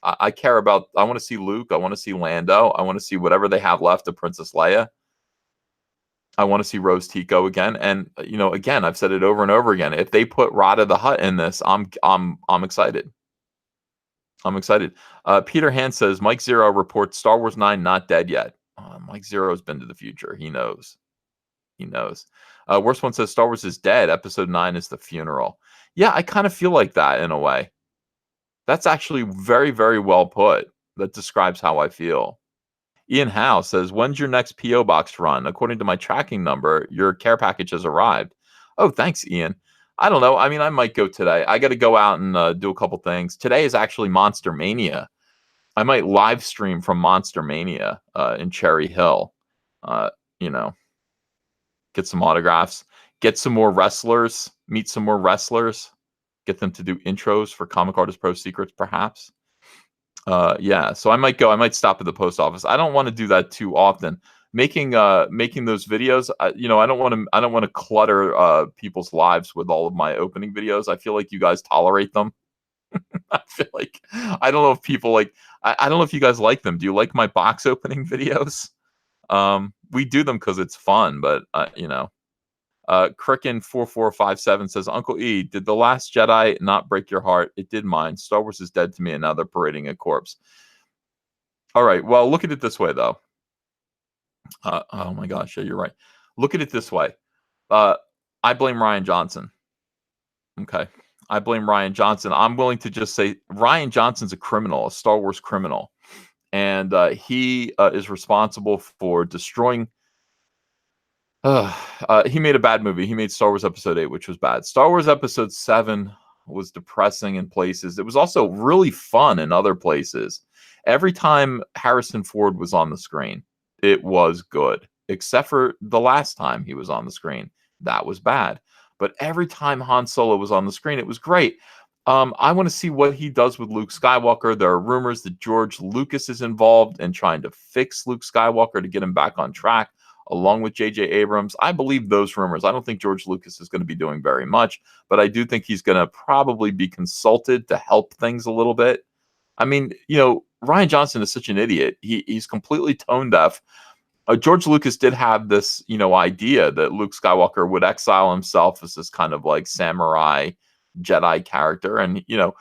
I care about, I want to see Luke. I want to see Lando. I want to see whatever they have left of Princess Leia. I want to see Rose Tico again. And, again, I've said it over and over again. If they put Rada the Hutt in this, I'm excited. I'm excited. Peter Hand says, Mike Zero reports Star Wars 9 not dead yet. Mike Zero's been to the future. He knows. Worst One says Star Wars is dead. Episode 9 is the funeral. Yeah, I kind of feel like that in a way. That's actually very, very well put. That describes how I feel. Ian Howe says, when's your next P.O. box run? According to my tracking number, your care package has arrived. Oh, thanks, Ian. I don't know. I mean, I might go today. I got to go out and do a couple things. Today is actually Monster Mania. I might live stream from Monster Mania in Cherry Hill. Get some autographs, get some more wrestlers, meet some more wrestlers, get them to do intros for Comic Artist Pro Secrets, perhaps. Yeah, so I might stop at the post office. I don't want to do that too often. Making those videos, I don't want to clutter people's lives with all of my opening videos. I feel like you guys tolerate them. I feel like I don't know if people like. I don't know if you guys like them. Do you like my box opening videos? We do them because it's fun, but you know. Cricken4457 says, Uncle E, did The Last Jedi not break your heart? It did mine. Star Wars is dead to me, and now they're parading a corpse. All right. Well, look at it this way, though. Oh my gosh, yeah, you're right. Look at it this way. I blame Rian Johnson. Okay. I blame Rian Johnson. I'm willing to just say Rian Johnson's a criminal, a Star Wars criminal. And he is responsible for destroying. He made a bad movie. He made Star Wars Episode 8, which was bad. Star Wars Episode 7 was depressing in places. It was also really fun in other places. Every time Harrison Ford was on the screen, it was good, except for the last time he was on the screen. That was bad. But every time Han Solo was on the screen, it was great. I want to see what he does with Luke Skywalker. There are rumors that George Lucas is involved in trying to fix Luke Skywalker to get him back on track, along with J.J. Abrams. I believe those rumors. I don't think George Lucas is going to be doing very much, but I do think he's going to probably be consulted to help things a little bit. I mean, you know, Rian Johnson is such an idiot. He's completely tone deaf. George Lucas did have this, you know, idea that Luke Skywalker would exile himself as this kind of like samurai Jedi character, and you know,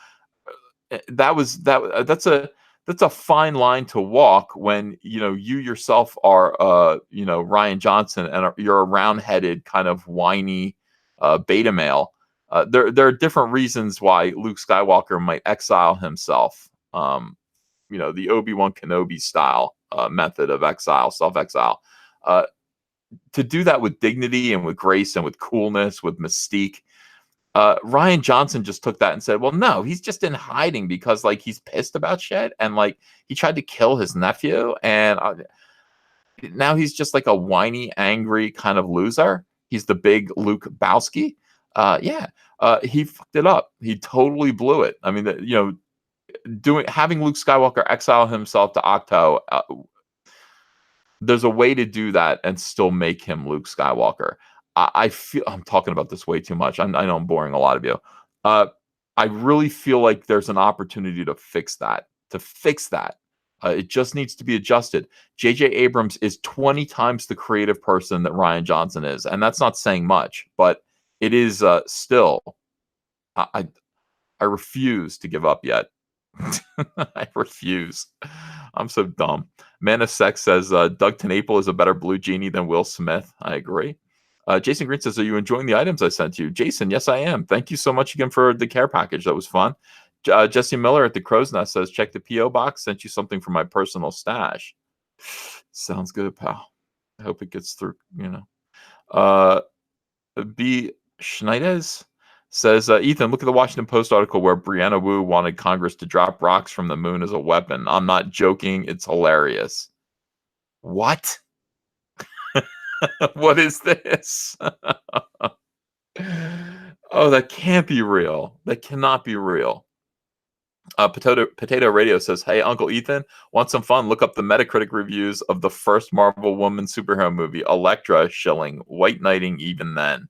that's a fine line to walk when you know you yourself are you know, Rian Johnson, and you're a round-headed kind of whiny beta male. There are different reasons why Luke Skywalker might exile himself. You know, the Obi-Wan Kenobi style method of exile, self-exile. To do that with dignity and with grace and with coolness, with mystique. Rian Johnson just took that and said, well, no, he's just in hiding because like he's pissed about shit, and like he tried to kill his nephew, and now he's just like a whiny, angry kind of loser. He's the big Luke Bowski. He fucked it up. He totally blew it. I mean, you know, having Luke Skywalker exile himself to Octo, there's a way to do that and still make him Luke Skywalker. I feel I'm talking about this way too much. I know I'm boring a lot of you. I really feel like there's an opportunity to fix that. It just needs to be adjusted. J.J. Abrams is 20 times the creative person that Rian Johnson is, and that's not saying much, but it is still. I refuse to give up yet. I refuse. I'm so dumb. Man of Sex says Doug TenNapel is a better Blue Genie than Will Smith. I agree. Jason Green says, are you enjoying the items I sent you? Jason, yes, I am. Thank you so much again for the care package. That was fun. Jesse Miller at the Crow's Nest says, check the P.O. box. Sent you something from my personal stash. Sounds good, pal. I hope it gets through, you know. B. Schneides says, Ethan, look at the Washington Post article where Brianna Wu wanted Congress to drop rocks from the moon as a weapon. I'm not joking. It's hilarious. What? What is this? Oh, that can't be real. That cannot be real. Potato Radio says, hey, Uncle Ethan, want some fun? Look up the Metacritic reviews of the first Marvel woman superhero movie, Elektra, shilling, white knighting even then.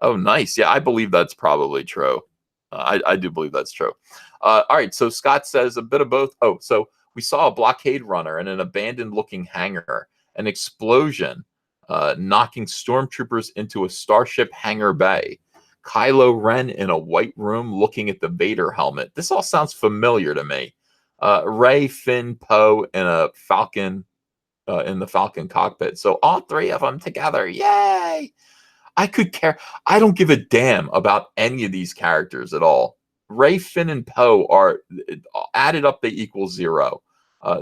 Oh, nice. Yeah, I believe that's probably true. I do believe that's true. All right, so Scott says a bit of both. Oh, so we saw a blockade runner in an abandoned-looking hangar, an explosion knocking stormtroopers into a starship hangar bay. Kylo Ren in a white room looking at the Vader helmet. This all sounds familiar to me. Rey, Finn, Poe in a Falcon in the Falcon cockpit. So all three of them together. Yay! I could care. I don't give a damn about any of these characters at all. Rey, Finn, and Poe are added up, they equal 0.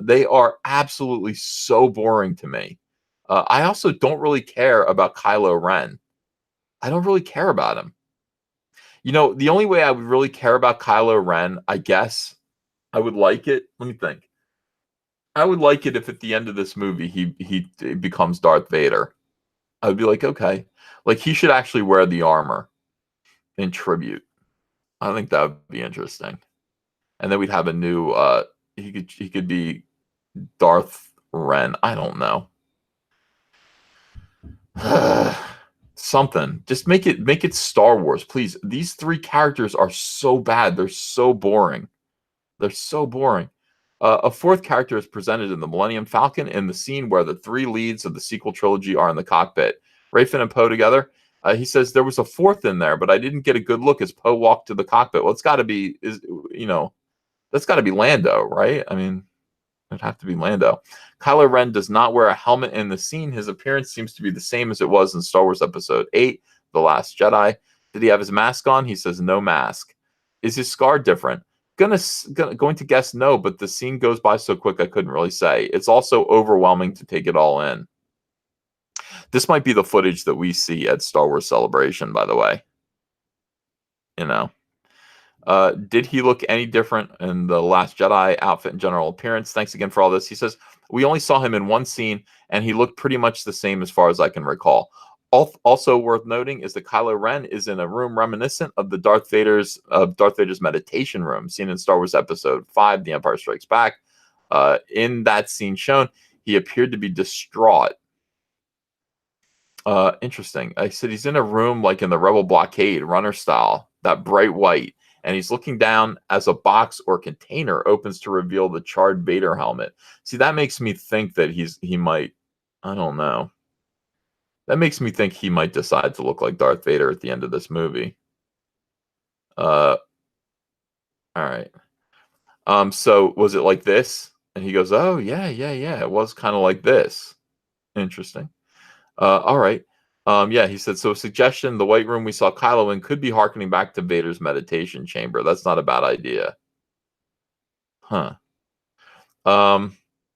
They are absolutely so boring to me. I also don't really care about Kylo Ren. I don't really care about him. You know, the only way I would really care about Kylo Ren, I guess, I would like it. Let me think. I would like it if at the end of this movie he becomes Darth Vader. I would be like, okay, like he should actually wear the armor in tribute. I think that would be interesting. And then we'd have a new he could be Darth Ren. I don't know. Something. Just make it Star Wars, please. These 3 characters are so bad. They're so boring. They're so boring. A 4th character is presented in the Millennium Falcon in the scene where the 3 leads of the sequel trilogy are in the cockpit. Rey, Finn, and Poe together. He says there was a 4th in there, but I didn't get a good look as Poe walked to the cockpit. Well, it's got to be, that's got to be Lando, right? I mean, it'd have to be Lando. Kylo Ren does not wear a helmet in the scene. His appearance seems to be the same as it was in Star Wars Episode 8, The Last Jedi. Did he have his mask on? He says no mask. Is his scar different? Going to guess no, but the scene goes by so quick I couldn't really say. It's also overwhelming to take it all in. This might be the footage that we see at Star Wars Celebration, by the way. Did he look any different in the Last Jedi outfit and general appearance? Thanks again for all this. He says, we only saw him in one scene, and he looked pretty much the same as far as I can recall. Also worth noting is that Kylo Ren is in a room reminiscent of the Darth Vader's meditation room, seen in Star Wars Episode 5, The Empire Strikes Back. In that scene shown, he appeared to be distraught. Interesting. I said he's in a room like in the Rebel Blockade, runner style, that bright white, and he's looking down as a box or container opens to reveal the charred Vader helmet. See, that makes me think that he might, I don't know. That makes me think he might decide to look like Darth Vader at the end of this movie. All right. So was it like this? And he goes, oh, yeah. It was kind of like this. Interesting. All right. Yeah, he said, so suggestion, the white room we saw Kylo in could be harkening back to Vader's meditation chamber. That's not a bad idea. Huh.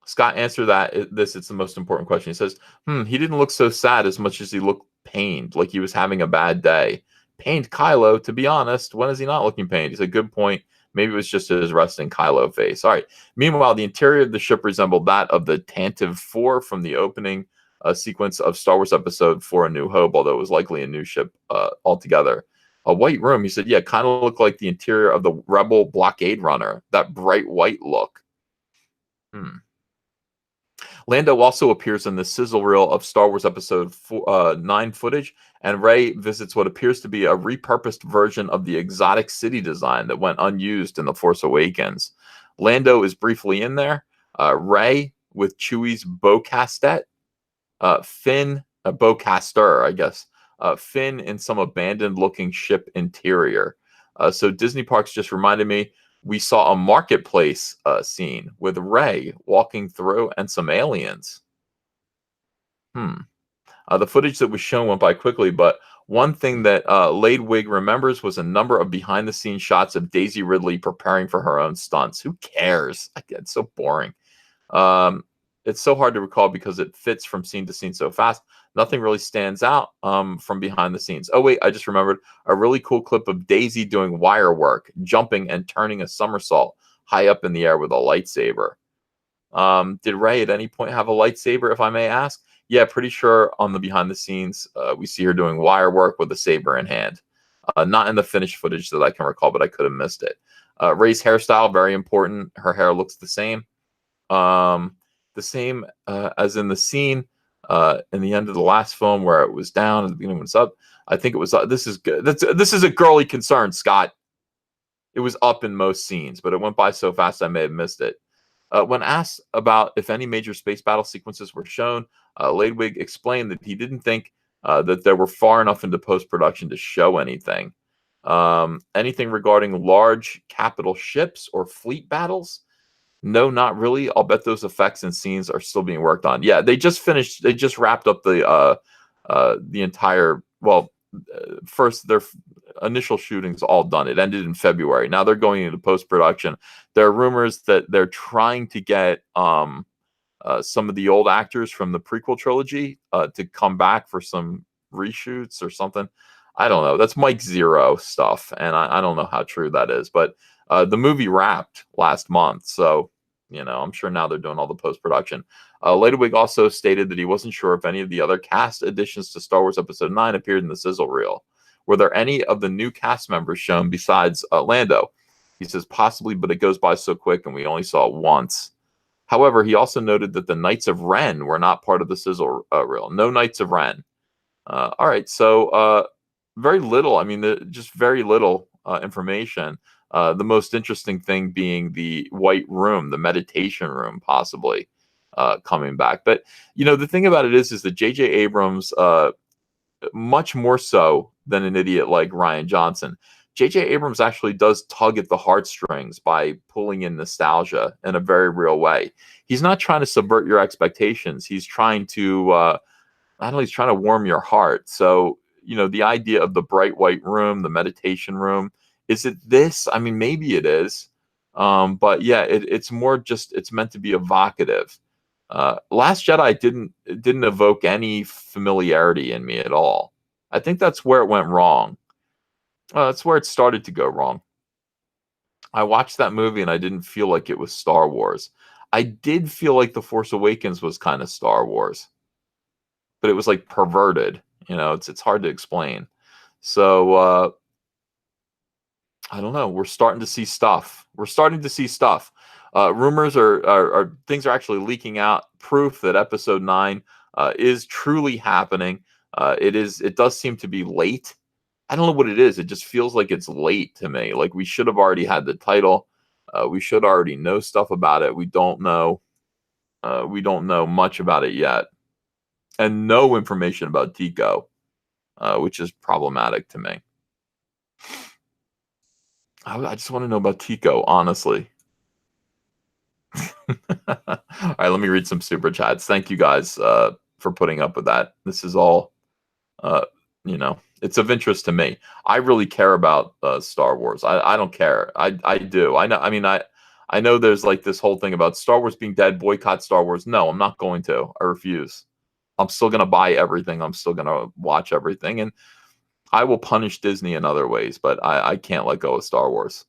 Scott, answer it's the most important question. He says, he didn't look so sad as much as he looked pained, like he was having a bad day. Pained Kylo, to be honest. When is he not looking pained? He's a good point. Maybe it was just his resting Kylo face. All right. Meanwhile, the interior of the ship resembled that of the Tantive 4 from the opening sequence of Star Wars Episode 4, A New Hope, although it was likely a new ship altogether. A white room, he said, yeah, kind of looked like the interior of the Rebel Blockade Runner, that bright white look. Lando also appears in the sizzle reel of Star Wars Episode 9 footage, and Rey visits what appears to be a repurposed version of the exotic city design that went unused in The Force Awakens. Lando is briefly in there. Rey with Chewie's Bo-Castet. Finn, Bo-Caster, I guess. Finn in some abandoned-looking ship interior. So Disney Parks just reminded me, we saw a marketplace scene with Rey walking through and some aliens. The footage that was shown went by quickly, but one thing that Laidwig remembers was a number of behind-the-scenes shots of Daisy Ridley preparing for her own stunts. Who cares? It's so boring. It's so hard to recall because it fits from scene to scene so fast. Nothing really stands out from behind the scenes. Oh, wait, I just remembered a really cool clip of Daisy doing wire work, jumping and turning a somersault high up in the air with a lightsaber. Did Rey at any point have a lightsaber, if I may ask? Yeah, pretty sure on the behind the scenes, we see her doing wire work with a saber in hand. Not in the finished footage that I can recall, but I could have missed it. Rey's hairstyle, very important. Her hair looks the same. The same as in the scene in the end of the last film where it was down at the beginning when it's up. I think it was this is good. This is a girly concern, Scott. It was up in most scenes, but it went by so fast I may have missed it. When asked about if any major space battle sequences were shown, Laidwig explained that he didn't think that they were far enough into post-production to show anything. Anything regarding large capital ships or fleet battles? No, not really. I'll bet those effects and scenes are still being worked on. Yeah, they just finished. They just wrapped up the entire. Well, first their initial shooting's all done. It ended in February. Now they're going into post production. There are rumors that they're trying to get some of the old actors from the prequel trilogy to come back for some reshoots or something. I don't know. That's Mike Zero stuff, and I don't know how true that is, but. The movie wrapped last month, so I'm sure now they're doing all the post-production. Laidwig also stated that he wasn't sure if any of the other cast additions to Star Wars Episode 9 appeared in the sizzle reel. Were there any of the new cast members shown besides Lando? He says possibly, but it goes by so quick and we only saw it once. However, he also noted that the Knights of Ren were not part of the sizzle reel. No Knights of Ren. All right, so very little. I mean, just very little information. The most interesting thing being the White Room, the meditation room, possibly coming back. But the thing about it is that J.J. Abrams, much more so than an idiot like Rian Johnson, J.J. Abrams actually does tug at the heartstrings by pulling in nostalgia in a very real way. He's not trying to subvert your expectations. He's trying to not only he's trying to warm your heart. So, the idea of the bright white room, the meditation room, is it this? I mean, maybe it is. But yeah, it's more just, it's meant to be evocative. Last Jedi didn't evoke any familiarity in me at all. I think that's where it went wrong. That's where it started to go wrong. I watched that movie and I didn't feel like it was Star Wars. I did feel like The Force Awakens was kind of Star Wars, but it was like perverted. It's hard to explain. So I don't know. We're starting to see stuff. Rumors are things are actually leaking out. Proof that Episode 9 is truly happening. It does seem to be late. I don't know what it is. It just feels like it's late to me. Like we should have already had the title. We should already know stuff about it. We don't know. We don't know much about it yet, and no information about Tico, which is problematic to me. I just want to know about Tico, honestly. All right, let me read some super chats. Thank you guys for putting up with that. This is all, it's of interest to me. I really care about Star Wars. I don't care. I do. I know. I mean, I know there's like this whole thing about Star Wars being dead. Boycott Star Wars. No, I'm not going to. I refuse. I'm still going to buy everything. I'm still going to watch everything, and I will punish Disney in other ways, but I can't let go of Star Wars.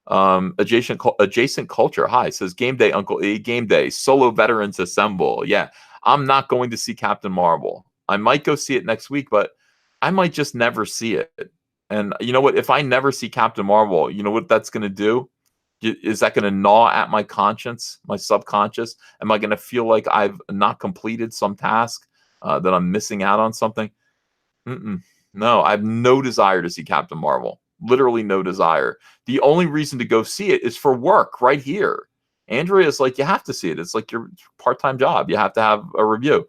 Adjacent culture. Hi, says Game Day, Uncle E. Game Day. Solo veterans assemble. Yeah, I'm not going to see Captain Marvel. I might go see it next week, but I might just never see it. And you know what? If I never see Captain Marvel, you know what that's going to do? Is that going to gnaw at my conscience, my subconscious? Am I going to feel like I've not completed some task, that I'm missing out on something? No, I have no desire to see Captain Marvel. Literally no desire. The only reason to go see it is for work right here. Andrea's like, you have to see it. It's like your part-time job. You have to have a review.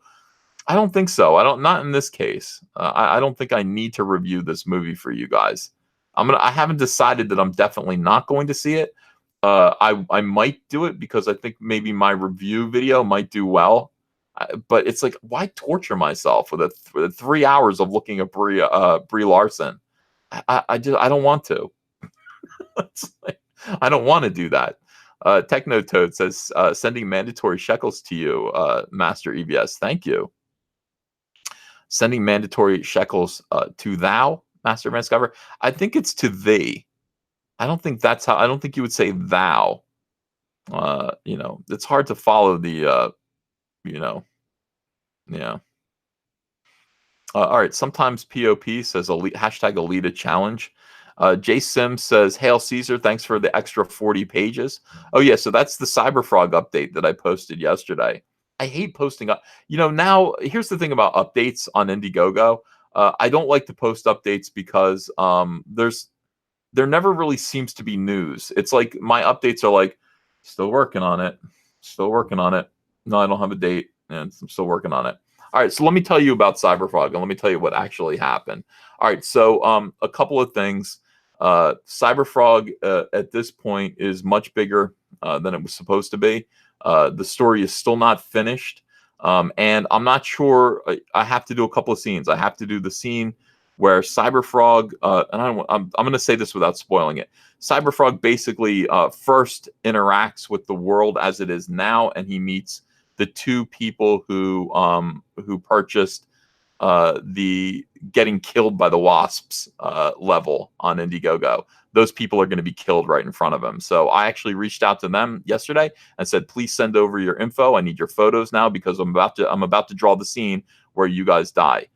I don't think so. Not in this case. I don't think I need to review this movie for you guys. I haven't decided that I'm definitely not going to see it. I might do it because I think maybe my review video might do well. But it's like, why torture myself with the 3 hours of looking at Brie Larson? I don't want to. I don't want to do that. Technotoad says, sending mandatory shekels to you, Master EBS. Thank you. Sending mandatory shekels to thou, Master Manscover. I think it's to thee. I don't think you would say thou. It's hard to follow the, yeah. All right. Sometimes POP says hashtag Alita challenge. Jay Sims says, Hail Caesar, thanks for the extra 40 pages. Oh, yeah. So that's the Cyberfrog update that I posted yesterday. I hate posting up. Now here's the thing about updates on Indiegogo. I don't like to post updates because there never really seems to be news. It's like my updates are like, still working on it. Still working on it. No, I don't have a date, and I'm still working on it. All right, so let me tell you about Cyberfrog, and let me tell you what actually happened. All right, so a couple of things. Cyberfrog at this point is much bigger than it was supposed to be. The story is still not finished, and I'm not sure. I have to do a couple of scenes. I have to do the scene where Cyberfrog, and I'm going to say this without spoiling it. Cyberfrog basically first interacts with the world as it is now, and he meets the two people who purchased the getting killed by the wasps level on Indiegogo. Those people are going to be killed right in front of him. So I actually reached out to them yesterday and said, please send over your info. I need your photos now because I'm about to draw the scene where you guys die.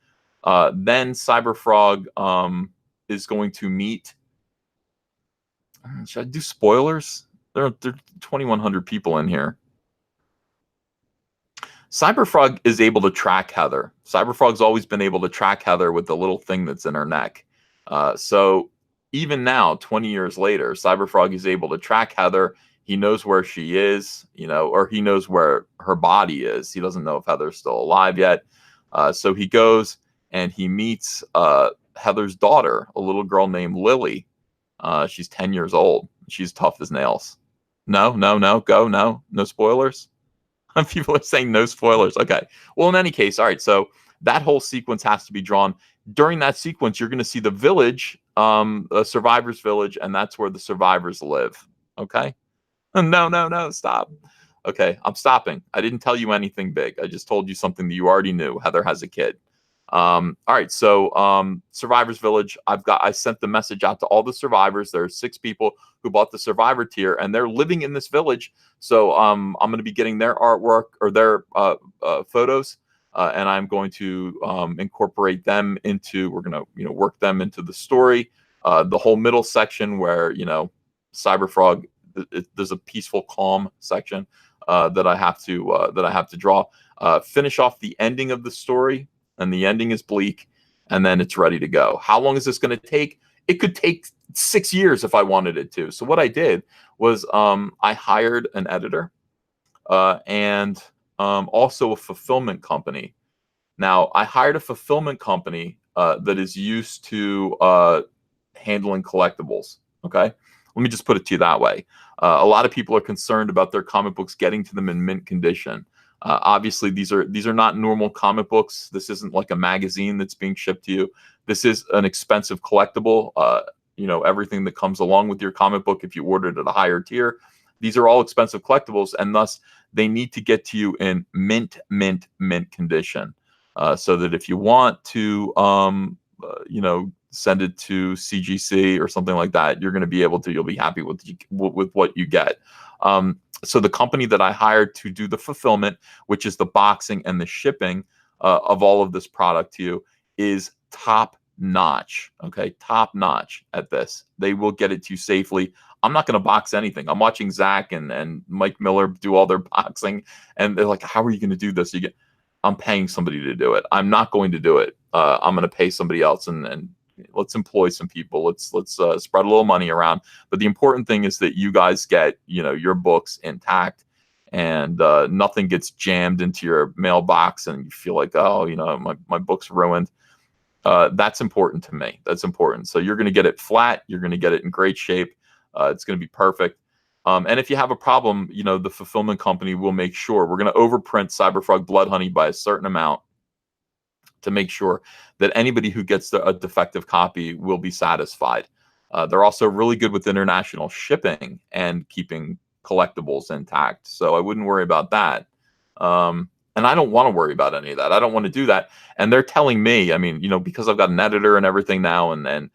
Then Cyberfrog is going to meet. Should I do spoilers? There are 2,100 people in here. Cyberfrog is able to track Heather. Cyberfrog's always been able to track Heather with the little thing that's in her neck. So even now, 20 years later, Cyberfrog is able to track Heather. He knows where she is, or he knows where her body is. He doesn't know if Heather's still alive yet. So he goes and he meets Heather's daughter, a little girl named Lily. She's 10 years old. She's tough as nails. No, no spoilers. People are saying no spoilers. Okay. Well, in any case, all right. So that whole sequence has to be drawn. During that sequence, you're going to see the village, a survivor's village, and that's where the survivors live. Okay. No, stop. Okay, I'm stopping. I didn't tell you anything big. I just told you something that you already knew. Heather has a kid. All right, so Survivors Village, I sent the message out to all the survivors. There are 6 people who bought the survivor tier, and they're living in this village. So I'm going to be getting their artwork or their photos, and I'm going to incorporate them into. We're going to work them into the story. The whole middle section where Cyberfrog. There's a peaceful, calm section that I have to draw. Finish off the ending of the story. And the ending is bleak, and then it's ready to go. How long is this going to take? It could take 6 years if I wanted it to. So what I did was I hired an editor and also a fulfillment company. Now, I hired a fulfillment company that is used to handling collectibles, okay? Let me just put it to you that way. A lot of people are concerned about their comic books getting to them in mint condition. Obviously, these are not normal comic books. This isn't like a magazine that's being shipped to you. This is an expensive collectible. Everything that comes along with your comic book, if you ordered at a higher tier, these are all expensive collectibles, and thus they need to get to you in mint condition. So that if you want to, send it to CGC or something like that, you're going to be able to. You'll be happy with what you get. So the company that I hired to do the fulfillment, which is the boxing and the shipping of all of this product to you, is top notch. Okay, top notch at this. They will get it to you safely. I'm not going to box anything. I'm watching Zach and Mike Miller do all their boxing, and they're like, "How are you going to do this?" I'm paying somebody to do it. I'm not going to do it. I'm going to pay somebody else, and let's employ some people. Let's spread a little money around. But the important thing is that you guys get your books intact, and nothing gets jammed into your mailbox, and you feel like, oh, my book's ruined. That's important to me. That's important. So you're going to get it flat. You're going to get it in great shape. It's going to be perfect. And if you have a problem, the fulfillment company will make sure. We're going to overprint Cyberfrog Blood Honey by a certain amount to make sure that anybody who gets a defective copy will be satisfied. They're also really good with international shipping and keeping collectibles intact. So I wouldn't worry about that. And I don't want to worry about any of that. I don't want to do that. And they're telling me, because I've got an editor and everything now, and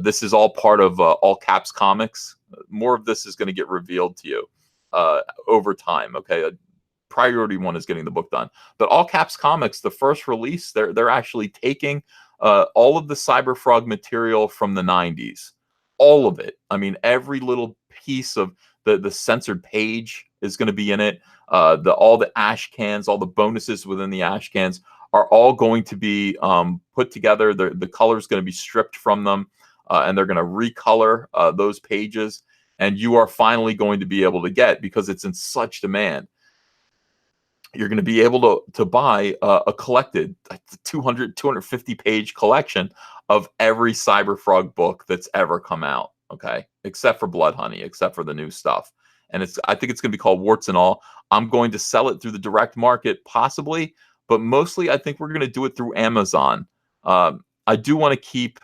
this is all part of All Caps Comics. More of this is going to get revealed to you over time. Okay. Priority 1 is getting the book done. But All Caps Comics, the first release, they're actually taking all of the Cyberfrog material from the 90s. All of it. Every little piece of the censored page is going to be in it. All the ash cans, all the bonuses within the ash cans are all going to be put together. The color is going to be stripped from them, and they're going to recolor those pages. And you are finally going to be able to get, because it's in such demand, you're going to be able to buy a collected 250 page collection of every Cyberfrog book that's ever come out. Okay. Except for Blood Honey, except for the new stuff. And I think it's going to be called Warts and All. I'm going to sell it through the direct market, possibly, but mostly I think we're going to do it through Amazon. I do want to keep,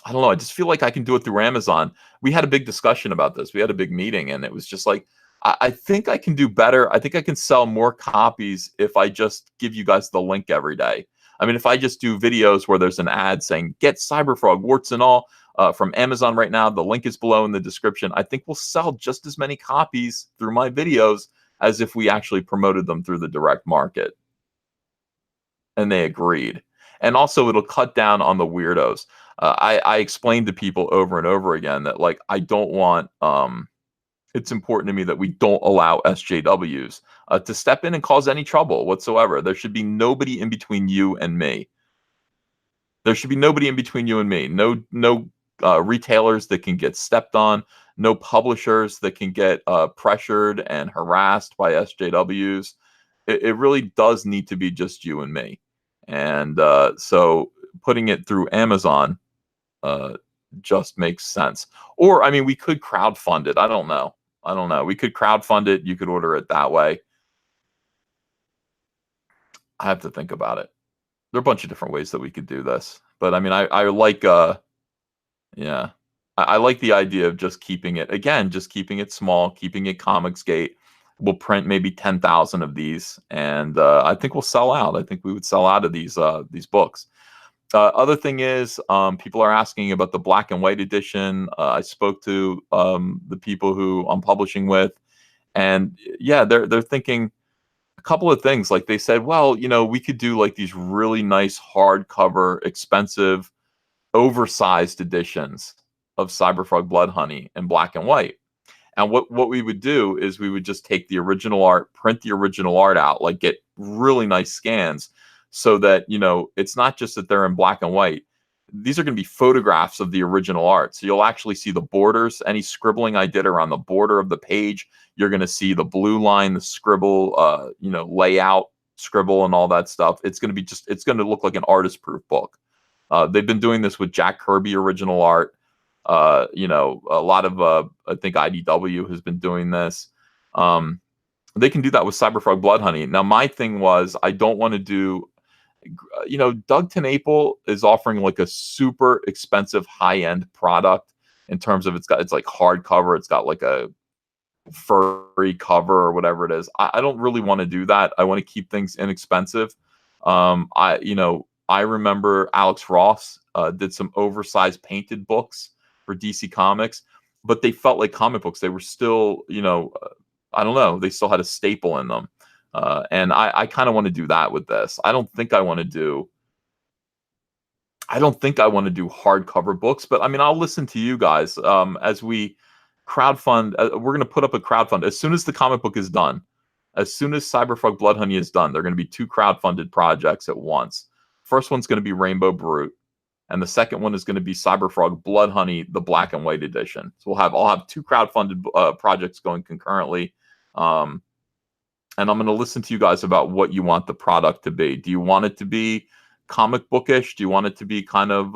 I don't know, I just feel like I can do it through Amazon. We had a big discussion about this. We had a big meeting, and it was just like, I think I can do better. I think I can sell more copies if I just give you guys the link every day. If I just do videos where there's an ad saying, get Cyberfrog, Warts and All, from Amazon right now, the link is below in the description. I think we'll sell just as many copies through my videos as if we actually promoted them through the direct market. And they agreed. And also, it'll cut down on the weirdos. I explained to people over and over again that, like, I don't want it's important to me that we don't allow SJWs to step in and cause any trouble whatsoever. There should be nobody in between you and me. There should be nobody in between you and me. No retailers that can get stepped on. No publishers that can get pressured and harassed by SJWs. It really does need to be just you and me. And so putting it through Amazon just makes sense. Or, I mean, we could crowdfund it. I don't know. We could crowdfund it. You could order it that way. I have to think about it. There are a bunch of different ways that we could do this. But I mean, I like, yeah, I like the idea of just keeping it, again, just keeping it small, keeping it Comicsgate. We'll print maybe 10,000 of these, and I think we'll sell out. I think we would sell out of these books. Other thing is, people are asking about the black and white edition. I spoke to the people who I'm publishing with, and yeah, they're thinking a couple of things. Like they said, well, you know, we could do like these really nice hardcover, expensive, oversized editions of Cyberfrog Blood Honey in black and white. And what we would do is we would just take the original art, print the original art out, like get really nice scans, so that, you know, it's not just that they're in black and white. These are going to be photographs of the original art. So you'll actually see the borders, any scribbling I did around the border of the page. You're going to see the blue line, the scribble, you know, layout, scribble, and all that stuff. It's going to be just, it's going to look like an artist-proof book. They've been doing this with Jack Kirby original art. You know, a lot of, I think IDW has been doing this. They can do that with Cyberfrog Blood Honey. Now, my thing was, I don't want to do, you know, Doug TenNapel is offering like a super expensive high-end product in terms of it's like hardcover. It's got like a furry cover or whatever it is. I don't really want to do that. I want to keep things inexpensive. I remember Alex Ross did some oversized painted books for DC Comics, but they felt like comic books. They were still, you know, I don't know, they still had a staple in them. And I kind of want to do that with this. I don't think I want to do hardcover books, but I mean, I'll listen to you guys as we crowdfund. We're going to put up a crowdfund as soon as the comic book is done. As soon as Cyberfrog Blood Honey is done, there are going to be 2 crowdfunded projects at once. First one's going to be Rainbow Brute, and the second one is going to be Cyberfrog Blood Honey, the black and white edition. So I'll have 2 crowdfunded projects going concurrently. And I'm going to listen to you guys about what you want the product to be. Do you want it to be comic bookish? Do you want it to be kind of,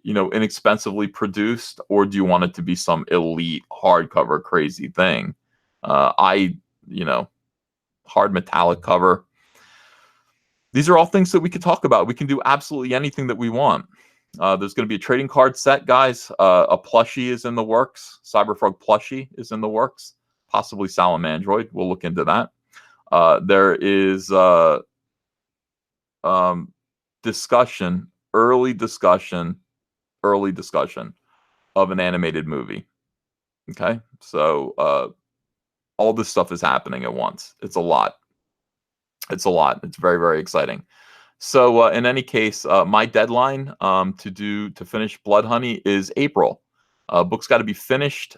you know, inexpensively produced? Or do you want it to be some elite hardcover crazy thing? You know, hard metallic cover. These are all things that we could talk about. We can do absolutely anything that we want. There's going to be a trading card set, guys. A plushie is in the works. Cyberfrog plushie is in the works. Possibly Salamandroid. We'll look into that. There is early discussion of an animated movie. Okay, so all this stuff is happening at once. It's a lot. It's very, very exciting. So in any case, my deadline to finish Blood Honey is April. Book's got to be finished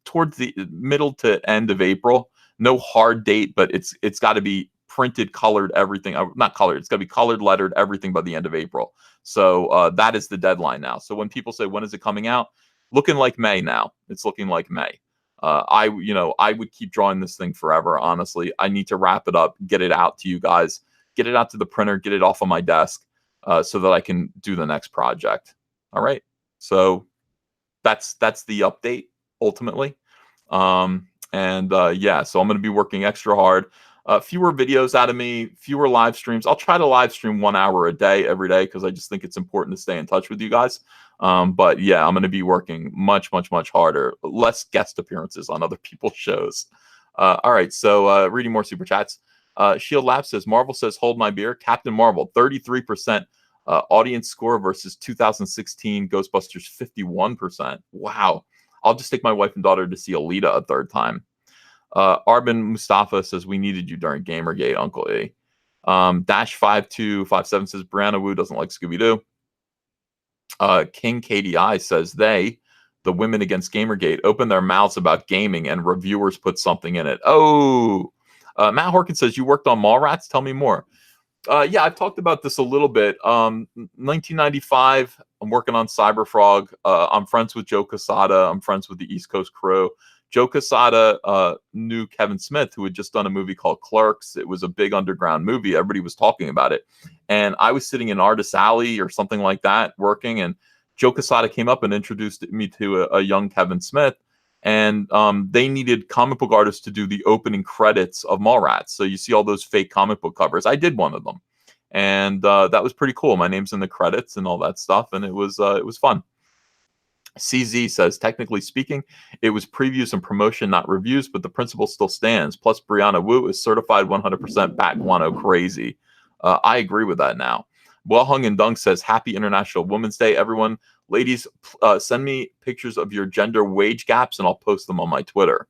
towards the middle to end of April. No hard date, but it's got to be printed, colored, everything. Not colored. It's got to be colored, lettered, everything by the end of April. So that is the deadline now. So when people say, when is it coming out? Looking like May now. It's looking like May. I would keep drawing this thing forever, honestly. I need to wrap it up, get it out to you guys, get it out to the printer, get it off of my desk so that I can do the next project. All right. So that's the update ultimately. Yeah, so I'm going to be working extra hard. Fewer videos out of me, fewer live streams. I'll try to live stream 1 hour a day every day because I just think it's important to stay in touch with you guys. But yeah, I'm going to be working much, much, much harder. Less guest appearances on other people's shows. All right, so reading more super chats. Shield Lab says, Marvel says, hold my beer. Captain Marvel, 33% audience score versus 2016 Ghostbusters, 51%. Wow. I'll just take my wife and daughter to see Alita a 3rd time. Arbin Mustafa says, we needed you during Gamergate, Uncle E. Dash 5257 says, Brianna Wu doesn't like Scooby-Doo. King KDI says, they the Women Against Gamergate opened their mouths about gaming and reviewers put something in it. Oh, Matt Horkin says, you worked on Mallrats? Tell me more. Yeah, I've talked about this a little bit. 1995, I'm working on Cyberfrog. I'm friends with Joe Quesada. I'm friends with the East Coast crew. Joe Quesada knew Kevin Smith, who had just done a movie called Clerks. It was a big underground movie. Everybody was talking about it. And I was sitting in Artist Alley or something like that working, and Joe Quesada came up and introduced me to a young Kevin Smith. And they needed comic book artists to do the opening credits of Mallrats. So you see all those fake comic book covers. I did one of them. And that was pretty cool. My name's in the credits and all that stuff. And it was fun. CZ says, technically speaking, it was previews and promotion, not reviews, but the principle still stands. Plus, Brianna Wu is certified 100% Bat Guano crazy. I agree with that now. Well Hung and Dunk says, happy International Women's Day, everyone. Ladies, send me pictures of your gender wage gaps and I'll post them on my Twitter.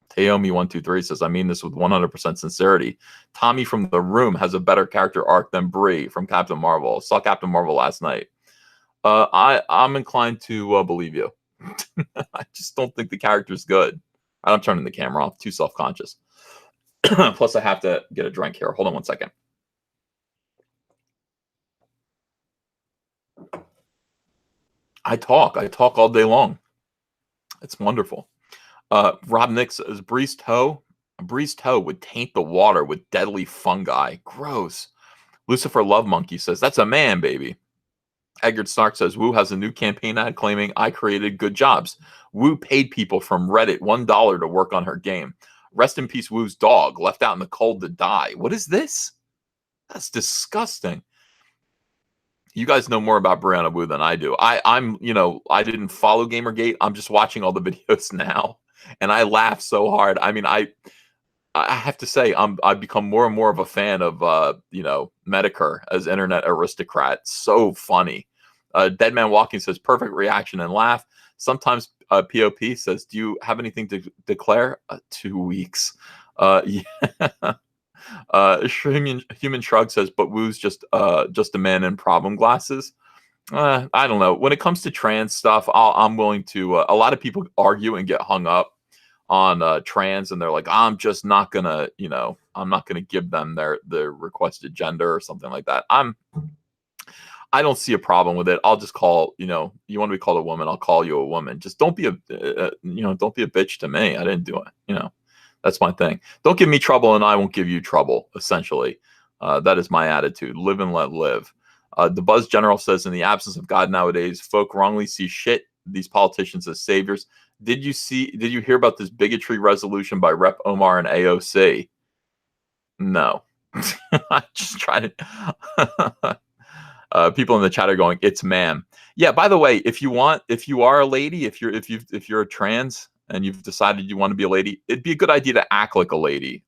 Taomi123 says, I mean this with 100% sincerity. Tommy from The Room has a better character arc than Brie from Captain Marvel. Saw Captain Marvel last night. I'm inclined to believe you. I just don't think the character's good. I'm turning the camera off. Too self-conscious. Plus, I have to get a drink here. Hold on one second. I talk all day long. It's wonderful. Rob Nix says, Breeze toe would taint the water with deadly fungi. Gross. Lucifer Love Monkey says, that's a man, baby. Eggert Snark says, Wu has a new campaign ad claiming I created good jobs. Wu paid people from Reddit $1 to work on her game. Rest in peace, Wu's dog, left out in the cold to die. What is this? That's disgusting. You guys know more about Brianna Wu than I do. I'm, I didn't follow Gamergate. I'm just watching all the videos now. And I laugh so hard. I mean, I have to say, I've become more and more of a fan of, Medicare as internet aristocrat. So funny. Dead Man Walking says, perfect reaction and laugh. Sometimes POP says, do you have anything to declare? 2 weeks. Yeah. Human Shrug says, but Wu's just a man in problem glasses. I don't know. When it comes to trans stuff, I'm willing to. A lot of people argue and get hung up on trans, and they're like, I'm just not gonna, I'm not gonna give them their requested gender or something like that. I don't see a problem with it. I'll just call, you want to be called a woman, I'll call you a woman. Just don't be don't be a bitch to me. I didn't do it. That's my thing. Don't give me trouble and I won't give you trouble, essentially. That is my attitude. Live and let live. The Buzz General says, in the absence of God nowadays, folk wrongly see these politicians as saviors. Did you hear about this bigotry resolution by Rep Omar and AOC? No. I just tried it. People in the chat are going, it's ma'am. Yeah, by the way, if you are a lady, if you're a trans and you've decided you want to be a lady, it'd be a good idea to act like a lady,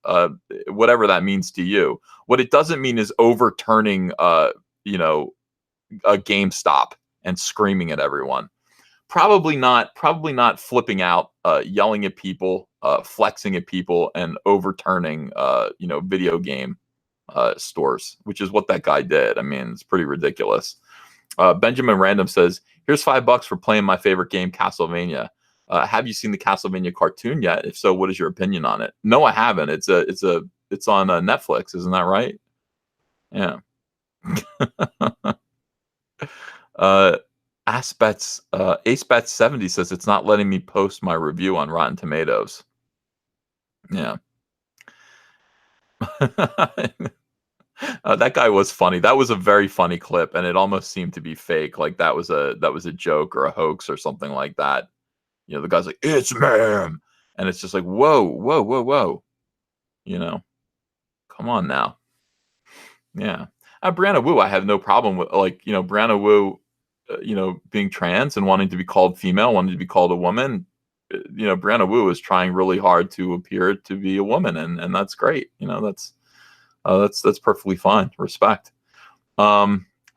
whatever that means to you. What it doesn't mean is overturning, a GameStop and screaming at everyone. Probably not flipping out, yelling at people, flexing at people, and overturning, video game stores, which is what that guy did. I mean, it's pretty ridiculous. Benjamin Random says, here's $5 for playing my favorite game, Castlevania. Have you seen the Castlevania cartoon yet? If so, what is your opinion on it? No, I haven't. It's on Netflix, isn't that right? Yeah. AceBets70 says it's not letting me post my review on Rotten Tomatoes. Yeah. That guy was funny. That was a very funny clip, and it almost seemed to be fake. Like that was a joke or a hoax or something like that. The guy's like, it's ma'am. And it's just like, whoa, whoa, whoa, whoa. Come on now. Yeah. Brianna Wu, I have no problem with, Brianna Wu, being trans and wanting to be called female, wanting to be called a woman. Brianna Wu is trying really hard to appear to be a woman, and that's great. That's perfectly fine. Respect.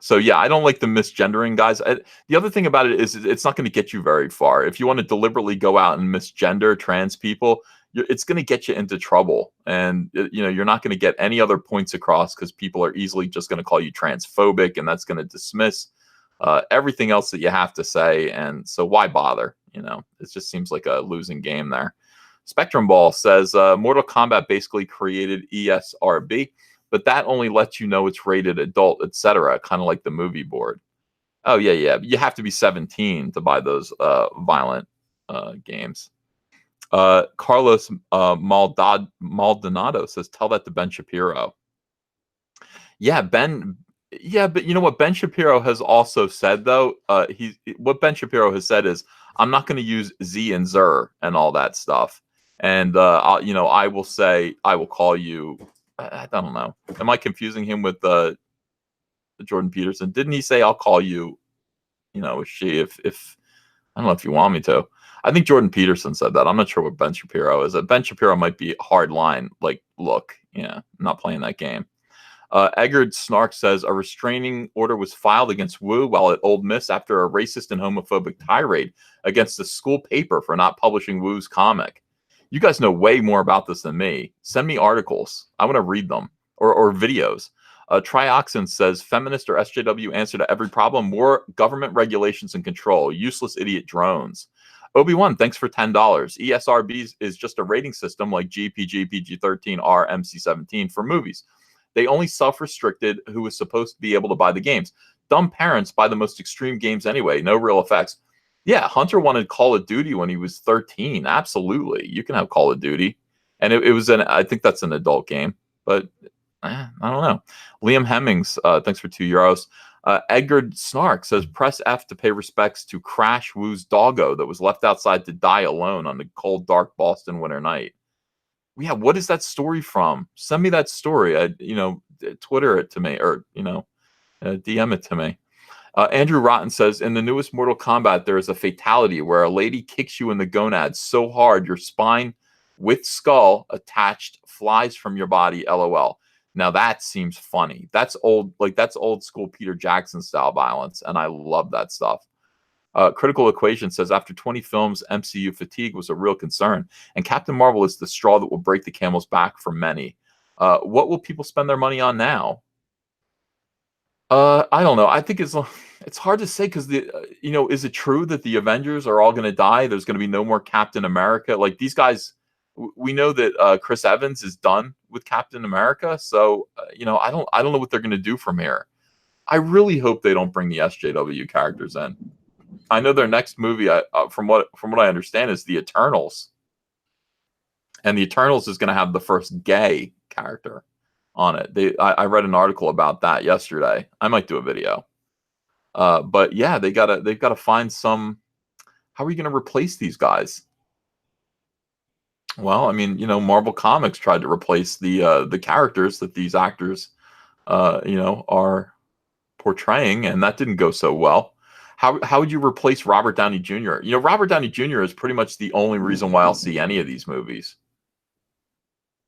So yeah, I don't like the misgendering guys. The other thing about it is it's not going to get you very far. If you want to deliberately go out and misgender trans people, it's going to get you into trouble. And you're not going to get any other points across because people are easily just going to call you transphobic, and that's going to dismiss everything else that you have to say. And so why bother? You know, it just seems like a losing game there. Spectrum Ball says Mortal Kombat basically created ESRB, but that only lets you know it's rated adult, etc. Kind of like the movie board. Oh yeah. You have to be 17 to buy those violent games. Carlos Maldonado says, tell that to Ben Shapiro. Yeah, Ben. Yeah, but you know what Ben Shapiro has also said though. What Ben Shapiro has said is, I'm not going to use Z and Zer and all that stuff. And I will say, I will call you. I don't know. Am I confusing him with Jordan Peterson? Didn't he say I'll call you? You know, if I don't know if you want me to. I think Jordan Peterson said that. I'm not sure what Ben Shapiro is. Ben Shapiro might be hard line. Like, look, yeah, I'm not playing that game. Eggard Snark says a restraining order was filed against Wu while at Ole Miss after a racist and homophobic tirade against the school paper for not publishing Wu's comic. You guys know way more about this than me. Send me articles. I want to read them or videos. Trioxin says feminist or SJW answer to every problem: more government regulations and control. Useless idiot drones. Obi-Wan, thanks for $10. ESRB is just a rating system like GPG, PG-13, R, MC-17 for movies. They only self-restricted who was supposed to be able to buy the games. Dumb parents buy the most extreme games anyway. No real effects. Yeah, Hunter wanted Call of Duty when he was 13. Absolutely. You can have Call of Duty. And it was I think that's an adult game. But I don't know. Liam Hemmings, thanks for €2. Edgar Snark says, press F to pay respects to Crash Wu's doggo that was left outside to die alone on the cold, dark Boston winter night. Yeah, what is that story from? Send me that story. Twitter it to me, or DM it to me. Andrew Rotten says, in the newest Mortal Kombat, there is a fatality where a lady kicks you in the gonads so hard your spine with skull attached flies from your body. LOL. Now that seems funny. That's old school Peter Jackson style violence, and I love that stuff. Critical Equation says, after 20 films, MCU fatigue was a real concern, and Captain Marvel is the straw that will break the camel's back for many. What will people spend their money on now? I don't know. I think it's hard to say because is it true that the Avengers are all going to die? There's going to be no more Captain America. Like these guys, we know that Chris Evans is done with Captain America. So I don't know what they're going to do from here. I really hope they don't bring the SJW characters in. I know their next movie, from what I understand, is the Eternals, and the Eternals is going to have the first gay character on it. I read an article about that yesterday. I might do a video. But yeah, they've got to find some. How are you going to replace these guys? Well, I mean, Marvel Comics tried to replace the characters that these actors, are portraying, and that didn't go so well. How would you replace Robert Downey Jr.? Robert Downey Jr. is pretty much the only reason why I'll see any of these movies.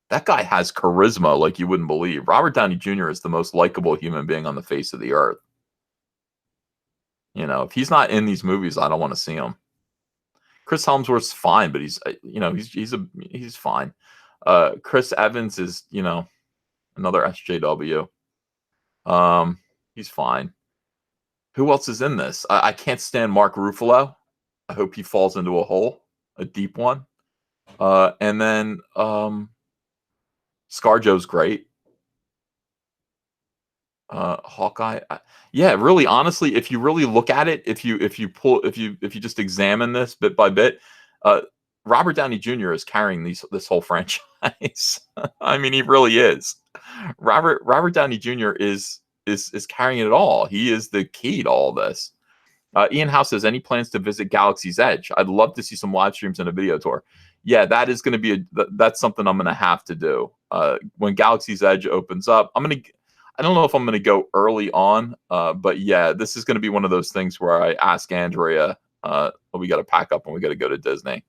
That guy has charisma like you wouldn't believe. Robert Downey Jr. is the most likable human being on the face of the earth. If he's not in these movies, I don't want to see him. Chris Helmsworth's fine, but he's fine. Chris Evans is, another SJW. He's fine. Who else is in this? I can't stand Mark Ruffalo. I hope he falls into a hole, a deep one. And then ScarJo's great. Hawkeye. Yeah, really, honestly, if you really look at it, if you just examine this bit by bit, Robert Downey Jr. is carrying this whole franchise. I mean, he really is. Robert Downey Jr. is carrying it all. He is the key to all this. Ian House says, any plans to visit Galaxy's Edge? I'd love to see some live streams and a video tour. Yeah, that is going to be that's something I'm going to have to do. When Galaxy's Edge opens up, I don't know if I'm going to go early on, but yeah, this is going to be one of those things where I ask Andrea, we got to pack up and we got to go to Disney.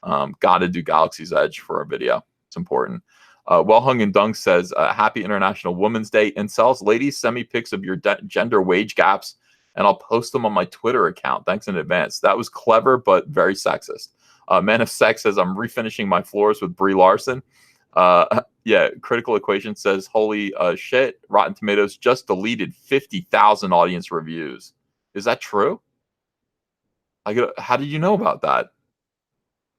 Got to do Galaxy's Edge for a video. It's important. Well Hung and Dunk says, happy International Women's Day. Incels, ladies, send me pics of your gender wage gaps, and I'll post them on my Twitter account. Thanks in advance. That was clever, but very sexist. Man of Sex says, I'm refinishing my floors with Brie Larson. Yeah, Critical Equation says, holy shit, Rotten Tomatoes just deleted 50,000 audience reviews. Is that true? How do you know about that?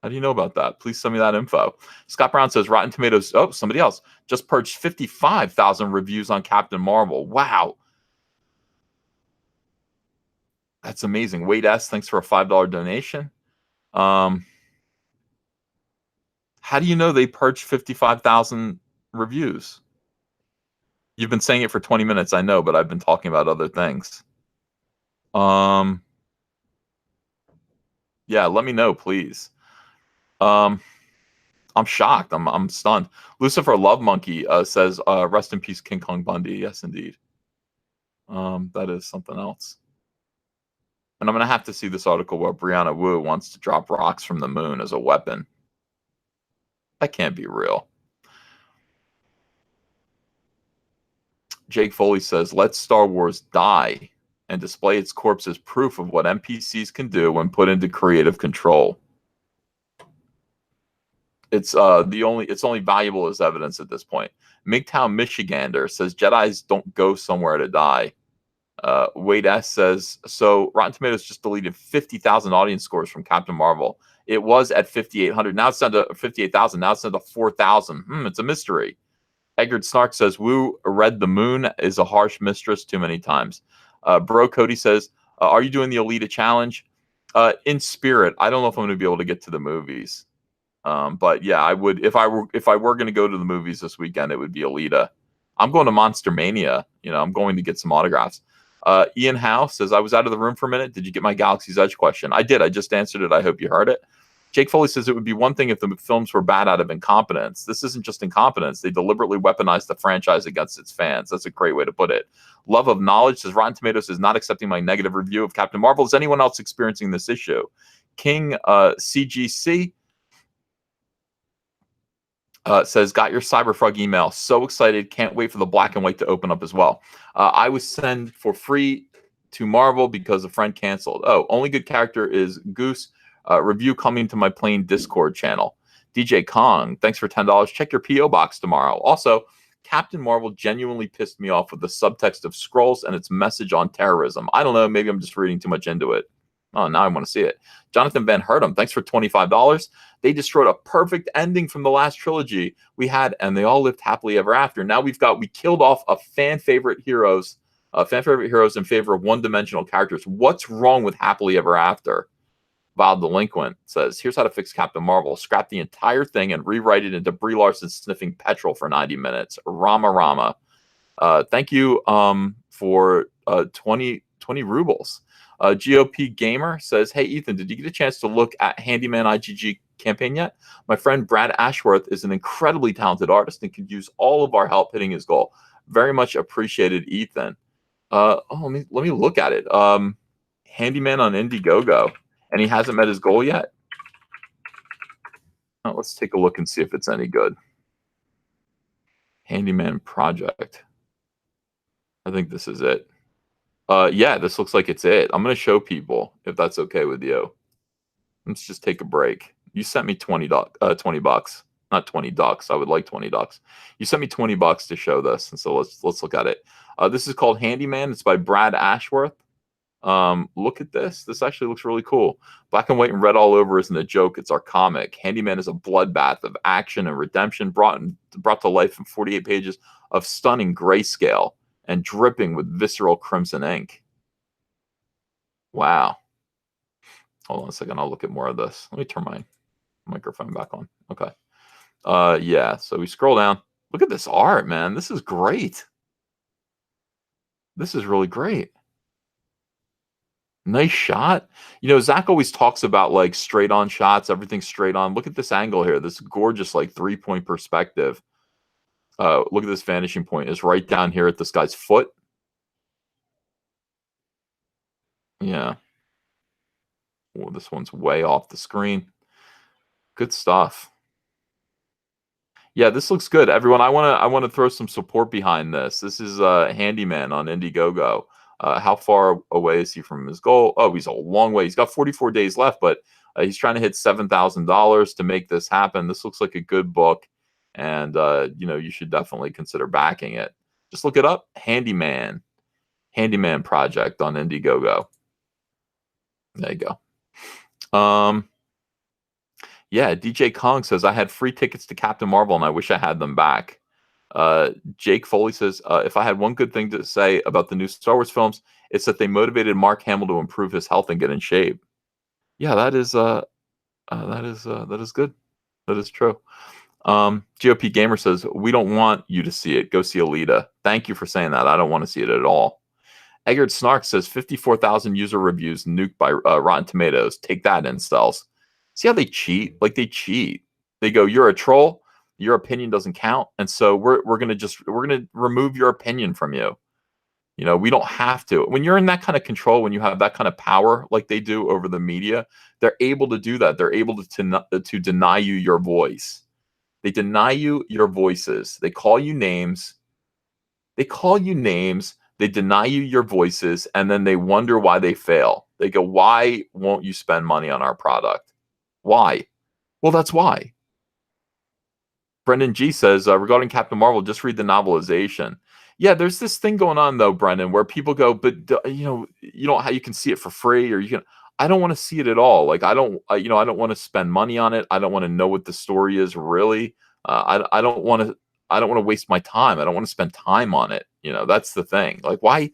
How do you know about that? Please send me that info. Scott Brown says Rotten Tomatoes. Oh, somebody else just purged 55,000 reviews on Captain Marvel. Wow. That's amazing. Wade S, thanks for a $5 donation. How do you know they purged 55,000 reviews? You've been saying it for 20 minutes, I know, but I've been talking about other things. Yeah, let me know, please. I'm shocked. I'm stunned. Lucifer Love Monkey says, "Rest in peace, King Kong Bundy." Yes, indeed. That is something else. And I'm gonna have to see this article where Brianna Wu wants to drop rocks from the moon as a weapon. That can't be real. Jake Foley says, "Let Star Wars die and display its corpse as proof of what NPCs can do when put into creative control." It's only valuable as evidence at this point. MGTOW Michigander says Jedis don't go somewhere to die. Wade S says, so Rotten Tomatoes just deleted 50,000 audience scores from Captain Marvel. It was at 5,800. Now it's down to 58,000. Now it's down to 4,000. It's a mystery. Eggert Snark says, Wu read the moon is a harsh mistress too many times. Bro Cody says, are you doing the Alita challenge? In spirit. I don't know if I'm going to be able to get to the movies. But yeah, I would if I were going to go to the movies this weekend, it would be Alita. I'm going to Monster Mania. I'm going to get some autographs. Ian Howe says, I was out of the room for a minute. Did you get my Galaxy's Edge question? I did. I just answered it. I hope you heard it. Jake Foley says it would be one thing if the films were bad out of incompetence. This isn't just incompetence. They deliberately weaponized the franchise against its fans. That's a great way to put it. Love of Knowledge says Rotten Tomatoes is not accepting my negative review of Captain Marvel. Is anyone else experiencing this issue? King CGC says, got your Cyberfrog email. So excited. Can't wait for the black and white to open up as well. I was sent for free to Marvel because a friend canceled. Oh, only good character is Goose. Review coming to my plain Discord channel. DJ Kong, thanks for $10. Check your P.O. box tomorrow. Also, Captain Marvel genuinely pissed me off with the subtext of Skrulls and its message on terrorism. I don't know. Maybe I'm just reading too much into it. Oh, now I want to see it. Jonathan Van Hertem, thanks for $25. They destroyed a perfect ending from the last trilogy we had, and they all lived happily ever after. Now we killed off a fan favorite heroes in favor of one-dimensional characters. What's wrong with happily ever after? Val Delinquent says, here's how to fix Captain Marvel. Scrap the entire thing and rewrite it into Brie Larson sniffing petrol for 90 minutes. Rama. Thank you for 20 rubles. GOP Gamer says, hey, Ethan, did you get a chance to look at Handyman IGG campaign yet? My friend Brad Ashworth is an incredibly talented artist and could use all of our help hitting his goal. Very much appreciated, Ethan. Let me look at it. Handyman on Indiegogo. And he hasn't met his goal yet? Oh, let's take a look and see if it's any good. Handyman project. I think this is it. Yeah, this looks like it's it. I'm going to show people if that's okay with you. Let's just take a break. You sent me $20 bucks. Not 20 ducks. I would like 20 ducks. You sent me 20 bucks to show this. And so let's look at it. This is called Handyman. It's by Brad Ashworth. Look at this. This actually looks really cool. Black and white and red all over isn't a joke. It's our comic. Handyman is a bloodbath of action and redemption brought to life in 48 pages of stunning grayscale and dripping with visceral crimson ink. Wow. Hold on a second. I'll look at more of this. Let me turn my microphone back on. Okay. Yeah. So we scroll down. Look at this art, man. This is great. This is really great. Nice shot. Zach always talks about like straight on shots, everything straight on. Look at this angle here. This gorgeous like 3-point perspective. Look at this vanishing point. It's right down here at this guy's foot. Yeah. Oh, this one's way off the screen. Good stuff. Yeah, this looks good. Everyone, I want to throw some support behind this. This is Handyman on Indiegogo. How far away is he from his goal? Oh, he's a long way. He's got 44 days left, but he's trying to hit $7,000 to make this happen. This looks like a good book, and you should definitely consider backing it. Just look it up, Handyman Project on Indiegogo. There you go. Yeah, DJ Kong says, I had free tickets to Captain Marvel and I wish I had them back. Jake Foley says, if I had one good thing to say about the new Star Wars films, it's that they motivated Mark Hamill to improve his health and get in shape. Yeah, that is good. That is true. GOP Gamer says, we don't want you to see it. Go see Alita. Thank you for saying that. I don't want to see it at all. Eggert Snark says 54,000 user reviews nuked by Rotten Tomatoes. Take that, incels. See how they cheat? Like, they cheat. They go, you're a troll. Your opinion doesn't count, and so we're gonna remove your opinion from you. You know, we don't have to. When you're in that kind of control, when you have that kind of power, like they do over the media, they're able to do that. They're able to deny you your voice. They deny you your voices. They call you names. They deny you your voices, and then they wonder why they fail. They go, why won't you spend money on our product? Why? Well, that's why. Brendan G says, regarding Captain Marvel, just read the novelization. Yeah, there's this thing going on, though, Brendan, where people go, but, you can see it for free, or you can. I don't want to see it at all. Like, I don't want to spend money on it. I don't want to know what the story is, really. I don't want to waste my time. I don't want to spend time on it. That's the thing. Like, why?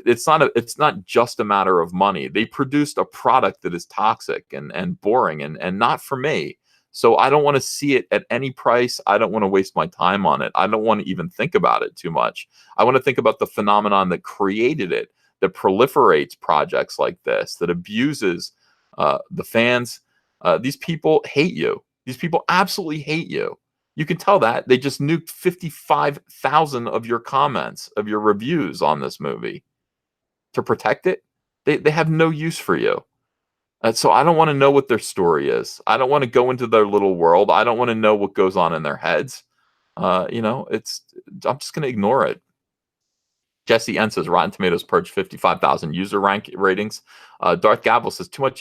It's not just a matter of money. They produced a product that is toxic and boring and not for me. So I don't want to see it at any price. I don't want to waste my time on it. I don't want to even think about it too much. I want to think about the phenomenon that created it, that proliferates projects like this, that abuses the fans. These people hate you. These people absolutely hate you. You can tell that. They just nuked 55,000 of your comments, of your reviews on this movie to protect it. They have no use for you. So I don't want to know what their story is. I don't want to go into their little world. I don't want to know what goes on in their heads. I'm just going to ignore it. Jesse N says Rotten Tomatoes purged 55,000 user ratings. Darth Gavel says too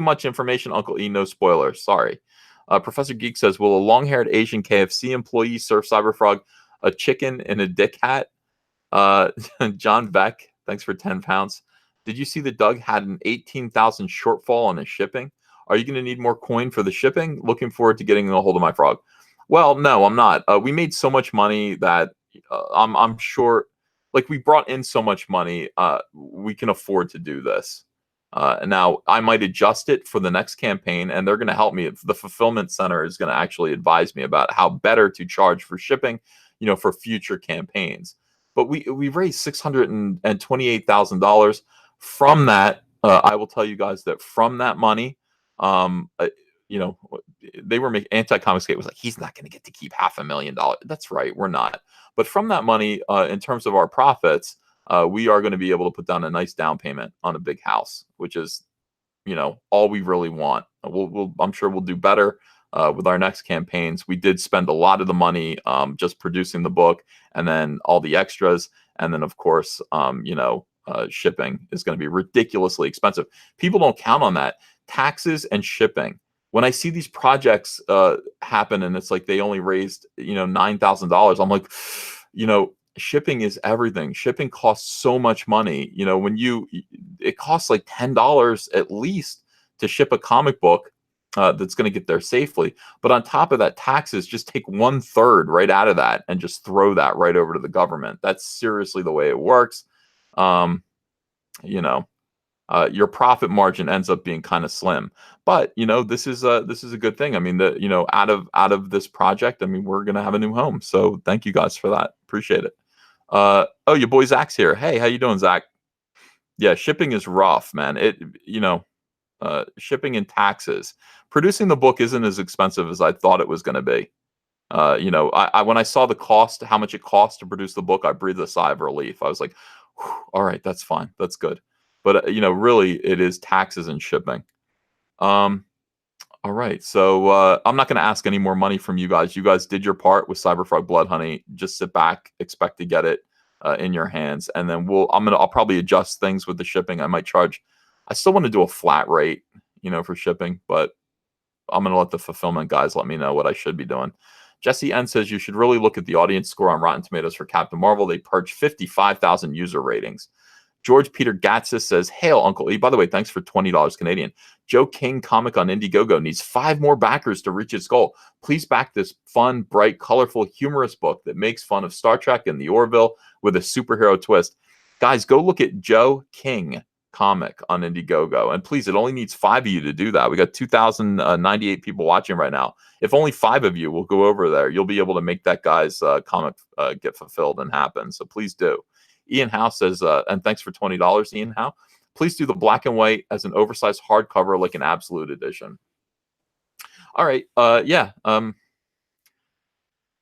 much information. Uncle E, no spoilers. Sorry. Professor Geek says, will a long-haired Asian KFC employee serve Cyberfrog a chicken in a dick hat? John Beck, thanks for 10 pounds. Did you see that Doug had an 18,000 shortfall on his shipping? Are you going to need more coin for the shipping? Looking forward to getting a hold of my frog. Well, no, I'm not. We made so much money that I'm sure, like, we brought in so much money, we can afford to do this. Now, I might adjust it for the next campaign, and they're going to help me. The fulfillment center is going to actually advise me about how better to charge for shipping, for future campaigns. But we raised $628,000 from that. I will tell you guys that from that money, they were making Anti-Comicsgate was like, he's not going to get to keep $500,000. That's right, we're not. But from that money, in terms of our profits, we are going to be able to put down a nice down payment on a big house, which is, all we really want. I'm sure we'll do better with our next campaigns. We did spend a lot of the money just producing the book, and then all the extras, and then of course, shipping is going to be ridiculously expensive. People don't count on that. Taxes and shipping. When I see these projects happen, and it's like they only raised $9,000, I'm like, shipping is everything. Shipping costs so much money. It costs like $10 at least to ship a comic book that's going to get there safely. But on top of that, taxes, just take 1/3 right out of that and just throw that right over to the government. That's seriously the way it works. Your profit margin ends up being kind of slim. But this is a good thing. I mean, out of this project, I mean, we're gonna have a new home. So thank you guys for that. Appreciate it. Your boy Zach's here. Hey, how you doing, Zach? Yeah, shipping is rough, man. Shipping and taxes. Producing the book isn't as expensive as I thought it was going to be. When I saw the cost, how much it cost to produce the book, I breathed a sigh of relief. I was like, all right, that's fine. That's good. But, really, it is taxes and shipping. All right. So I'm not going to ask any more money from you guys. You guys did your part with Cyberfrog Blood Honey. Just sit back, expect to get it in your hands. And then I'll probably adjust things with the shipping. I still want to do a flat rate, for shipping, but I'm going to let the fulfillment guys let me know what I should be doing. Jesse N says you should really look at the audience score on Rotten Tomatoes for Captain Marvel. They purged 55,000 user ratings. George Peter Gatsis says, hail, Uncle E. By the way, thanks for $20 Canadian. Joe King comic on Indiegogo needs 5 more backers to reach its goal. Please back this fun, bright, colorful, humorous book that makes fun of Star Trek and the Orville with a superhero twist. Guys, go look at Joe King comic on Indiegogo. And please, it only needs 5 of you to do that. We got 2,098 people watching right now. If only 5 of you will go over there, you'll be able to make that guy's comic get fulfilled and happen. So please do. Ian Howe says, and thanks for $20, Ian Howe. Please do the black and white as an oversized hardcover, like an absolute edition. All right. Yeah. I'll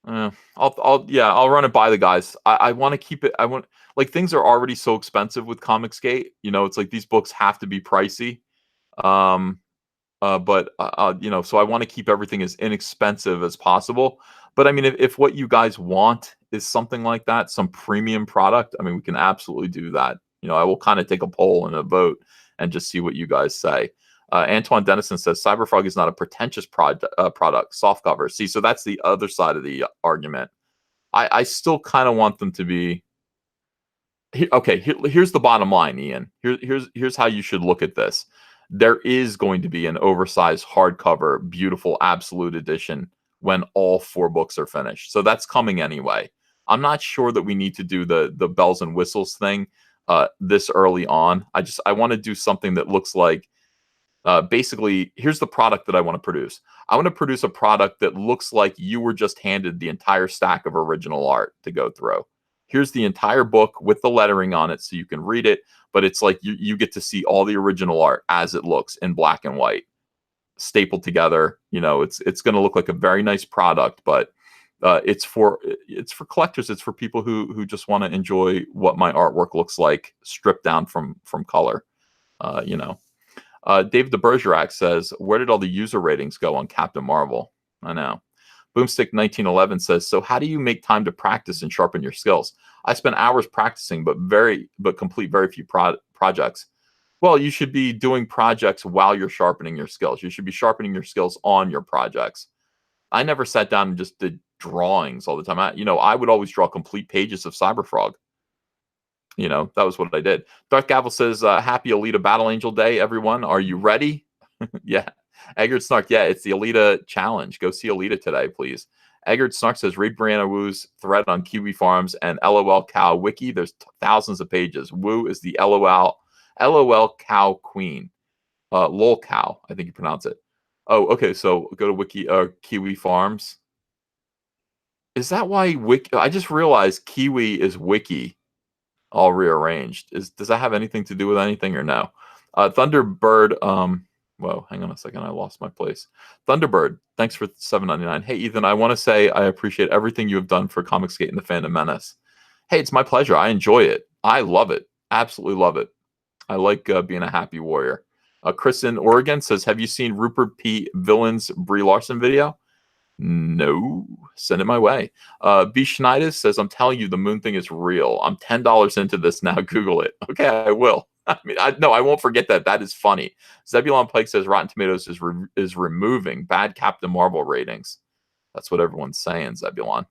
run it by the guys. I want to keep it. Like, things are already so expensive with Comicsgate. You know, it's like these books have to be pricey. So I want to keep everything as inexpensive as possible. But I mean, if what you guys want is something like that, some premium product, I mean, we can absolutely do that. You know, I will kind of take a poll and a vote and just see what you guys say. Antoine Dennison says Cyberfrog is not a pretentious product, softcover. See, so that's the other side of the argument. I still kind of want them to be. Okay, here's the bottom line, Ian. Here's how you should look at this. There is going to be an oversized hardcover, beautiful absolute edition when all 4 books are finished. So that's coming anyway. I'm not sure that we need to do the bells and whistles thing this early on. I want to do something that looks like, basically, here's the product that I want to produce. I want to produce a product that looks like you were just handed the entire stack of original art to go through. Here's the entire book with the lettering on it so you can read it, but it's like you get to see all the original art as it looks in black and white, stapled together. You know, it's going to look like a very nice product, but it's for collectors. It's for people who just want to enjoy what my artwork looks like stripped down from color. Dave de Bergerac says, where did all the user ratings go on Captain Marvel? I know. Boomstick 1911 says, so how do you make time to practice and sharpen your skills? I spend hours practicing, but complete very few projects. Well, you should be doing projects while you're sharpening your skills. You should be sharpening your skills on your projects. I never sat down and just did drawings all the time. I would always draw complete pages of Cyberfrog. You know, that was what I did. Darth Gavel says, happy Alita Battle Angel Day, everyone. Are you ready? Yeah. Eggert Snark, yeah, it's the Alita challenge. Go see Alita today, please. Eggert Snark says, read Brianna Wu's thread on Kiwi Farms and LOL Cow Wiki. There's thousands of pages. Wu is the LOL Cow Queen. Lol Cow, I think you pronounce it. Oh, okay, so go to Kiwi Farms. Is that why Wiki? I just realized Kiwi is Wiki, all rearranged. Does that have anything to do with anything or no? Thunderbird, whoa, hang on a second. I lost my place. Thunderbird, thanks for $7.99. Hey, Ethan, I want to say I appreciate everything you have done for Comicsgate and the Fandom Menace. Hey, it's my pleasure. I enjoy it. I love it. Absolutely love it. I like being a happy warrior. Chris in Oregon says, have you seen Rupert P. Villain's Brie Larson video? No. Send it my way. B. Schneider says, I'm telling you, the moon thing is real. I'm $10 into this now. Google it. Okay, I will. I mean, I won't forget that. That is funny. Zebulon Pike says Rotten Tomatoes is removing bad Captain Marvel ratings. That's what everyone's saying, Zebulon.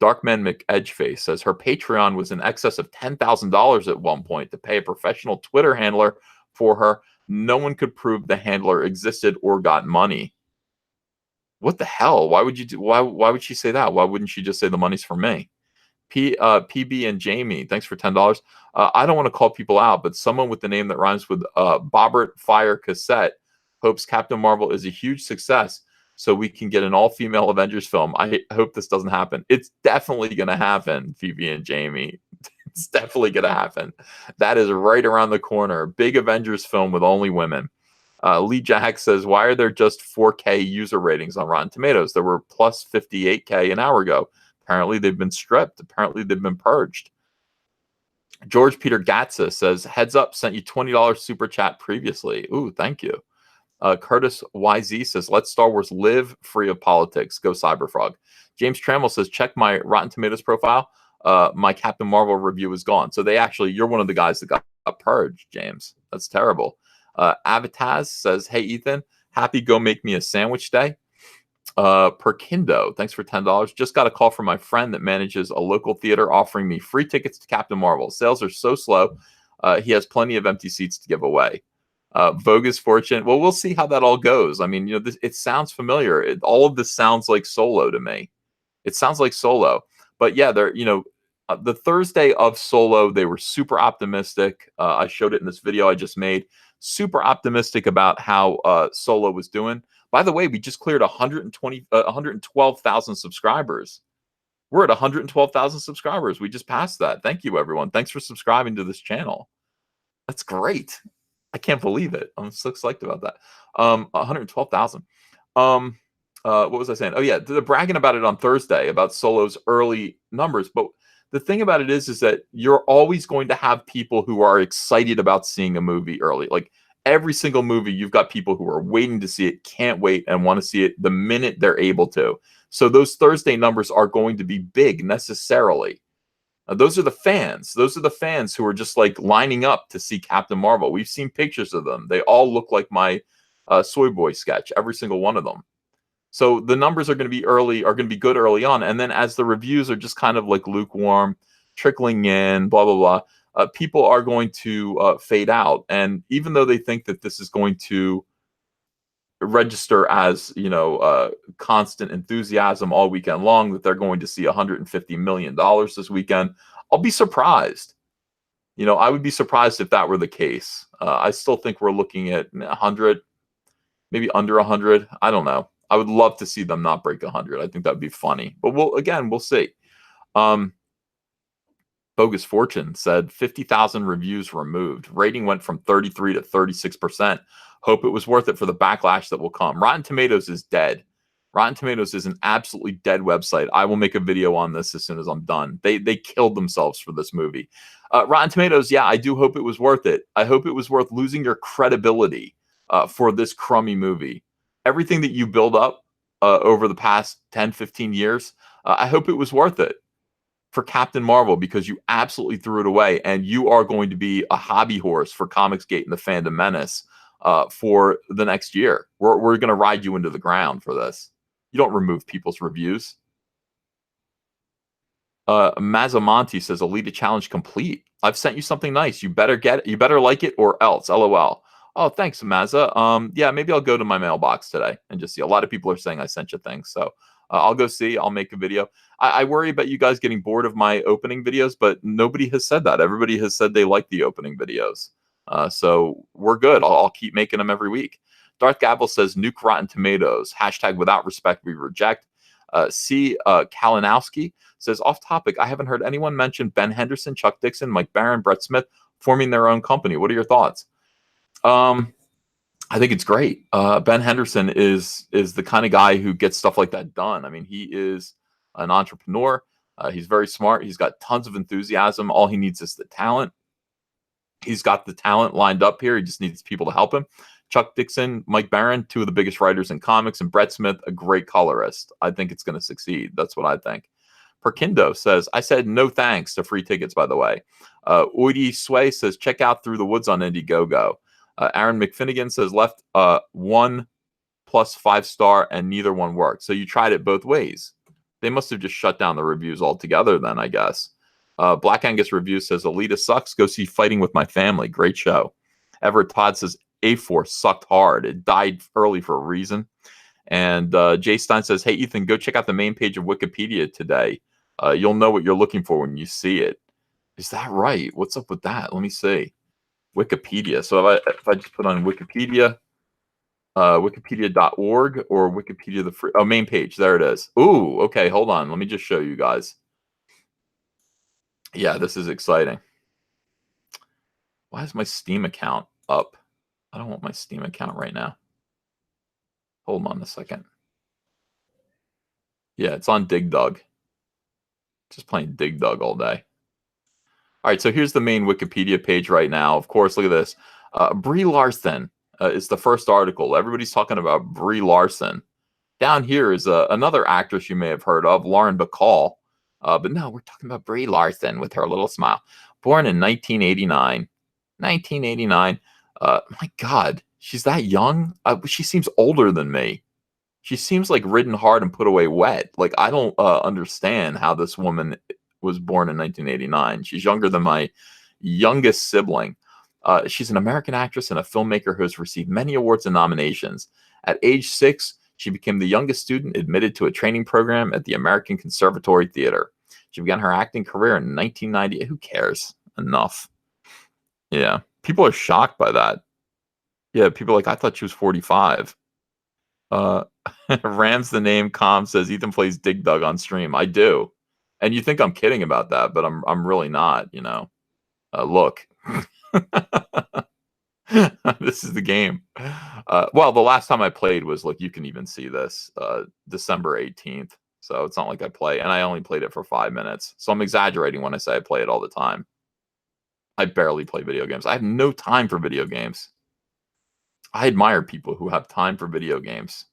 Darkman McEdgeface says her Patreon was in excess of $10,000 at one point to pay a professional Twitter handler for her. No one could prove the handler existed or got money. What the hell? Why would you do? Why would she say that? Why wouldn't she just say the money's for me? PB and Jamie, thanks for $10. I don't want to call people out, but someone with the name that rhymes with Bobbert Fire Cassette hopes Captain Marvel is a huge success so we can get an all-female Avengers film. I hope this doesn't happen. It's definitely going to happen, PB and Jamie. It's definitely going to happen. That is right around the corner. Big Avengers film with only women. Lee Jack says, why are there just 4K user ratings on Rotten Tomatoes? There were plus 58K an hour ago. Apparently they've been stripped. Apparently they've been purged. George Peter Gatza says, heads up, sent you $20 super chat previously. Ooh, thank you. Curtis YZ says, let Star Wars live free of politics. Go Cyberfrog. James Trammell says, check my Rotten Tomatoes profile. My Captain Marvel review is gone. So you're one of the guys that got purged, James. That's terrible. Avataz says, hey, Ethan, happy Go Make Me a Sandwich Day. Perkindo, thanks for $10. Just got a call from my friend that manages a local theater offering me free tickets to Captain Marvel. Sales are so slow. He has plenty of empty seats to give away. Vogus Fortune. Well, we'll see how that all goes. I mean, it sounds familiar. All of this sounds like Solo to me. It sounds like Solo. But yeah, the Thursday of Solo, they were super optimistic. I showed it in this video I just made. Super optimistic about how Solo was doing. By the way, we just cleared 112,000 subscribers. We're at 112,000 subscribers. We just passed that. Thank you, everyone. Thanks for subscribing to this channel. That's great. I can't believe it. I'm so psyched about that. 112,000. What was I saying? Oh yeah, they're bragging about it on Thursday about Solo's early numbers. But the thing about it is that you're always going to have people who are excited about seeing a movie early. Like every single movie, you've got people who are waiting to see it, can't wait, and want to see it the minute they're able to. So those Thursday numbers are going to be big necessarily. Those are the fans. Those are the fans who are just like lining up to see Captain Marvel. We've seen pictures of them. They all look like my Soy Boy sketch, every single one of them. So the numbers are going to be good early on. And then as the reviews are just kind of like lukewarm, trickling in, blah, blah, blah, people are going to fade out. And even though they think that this is going to register as, constant enthusiasm all weekend long, that they're going to see $150 million this weekend, I'll be surprised. I would be surprised if that were the case. I still think we're looking at 100, maybe under 100. I don't know. I would love to see them not break 100. I think that would be funny. But we'll see. Bogus Fortune said 50,000 reviews removed. Rating went from 33 to 36%. Hope it was worth it for the backlash that will come. Rotten Tomatoes is dead. Rotten Tomatoes is an absolutely dead website. I will make a video on this as soon as I'm done. They killed themselves for this movie. Rotten Tomatoes, yeah, I do hope it was worth it. I hope it was worth losing your credibility for this crummy movie. Everything that you build up over the past 10, 15 years, I hope it was worth it for Captain Marvel, because you absolutely threw it away, and you are going to be a hobby horse for Comicsgate and the Fandom Menace for the next year. We're going to ride you into the ground for this. You don't remove people's reviews. Mazamonti says, Elite Challenge complete. I've sent you something nice. You better like it or else. LOL. Oh, thanks, Mazza. Yeah, maybe I'll go to my mailbox today and just see. A lot of people are saying I sent you things, so I'll go see. I'll make a video. I worry about you guys getting bored of my opening videos, but nobody has said that. Everybody has said they like the opening videos. So we're good. I'll keep making them every week. Darth Gavel says, nuke Rotten Tomatoes. # without respect, we reject. C. Kalinowski says, off topic, I haven't heard anyone mention Ben Henderson, Chuck Dixon, Mike Barron, Brett Smith forming their own company. What are your thoughts? I think it's great. Ben Henderson is the kind of guy who gets stuff like that done. I mean, he is an entrepreneur. He's very smart. He's got tons of enthusiasm. All he needs is the talent. He's got the talent lined up here. He just needs people to help him. Chuck Dixon, Mike Barron, two of the biggest writers in comics, and Brett Smith, a great colorist. I think it's going to succeed. That's what I think. Perkindo says, I said no thanks to free tickets, by the way. Oidi Sway says, check out Through the Woods on Indiegogo. Aaron McFinnigan says, left 1 plus 5-star and neither one worked. So you tried it both ways. They must have just shut down the reviews altogether then, I guess. Black Angus Review says, Alita sucks. Go see Fighting with My Family. Great show. Everett Todd says, A-Force sucked hard. It died early for a reason. And Jay Stein says, hey, Ethan, go check out the main page of Wikipedia today. You'll know what you're looking for when you see it. Is that right? What's up with that? Let me see. Wikipedia. So if I just put on Wikipedia, wikipedia.org or Wikipedia, the free, main page. There it is. Ooh, okay. Hold on. Let me just show you guys. Yeah, this is exciting. Why is my Steam account up? I don't want my Steam account right now. Hold on a second. Yeah, it's on Dig Dug. Just playing Dig Dug all day. All right, so here's the main Wikipedia page right now. Of course, look at this. Brie Larson is the first article. Everybody's talking about Brie Larson. Down here is another actress you may have heard of, Lauren Bacall. But no, we're talking about Brie Larson with her little smile. Born in 1989. 1989. My God, she's that young? She seems older than me. She seems like ridden hard and put away wet. Like, I don't understand how this woman was born in 1989. She's younger than my youngest sibling. She's an American actress and a filmmaker who has received many awards and nominations. At age 6, she became the youngest student admitted to a training program at the American Conservatory Theater. She began her acting career in 1990. Who cares? Enough. Yeah. People are shocked by that. Yeah, people are like, I thought she was 45. Rams the name com says Ethan plays Dig Dug on stream. I do. And you think I'm kidding about that, but I'm really not, you know. Look. This is the game. Well, the last time I played was, look, you can even see this, December 18th. So it's not like I play, and I only played it for 5 minutes. So I'm exaggerating when I say I play it all the time. I barely play video games. I have no time for video games. I admire people who have time for video games.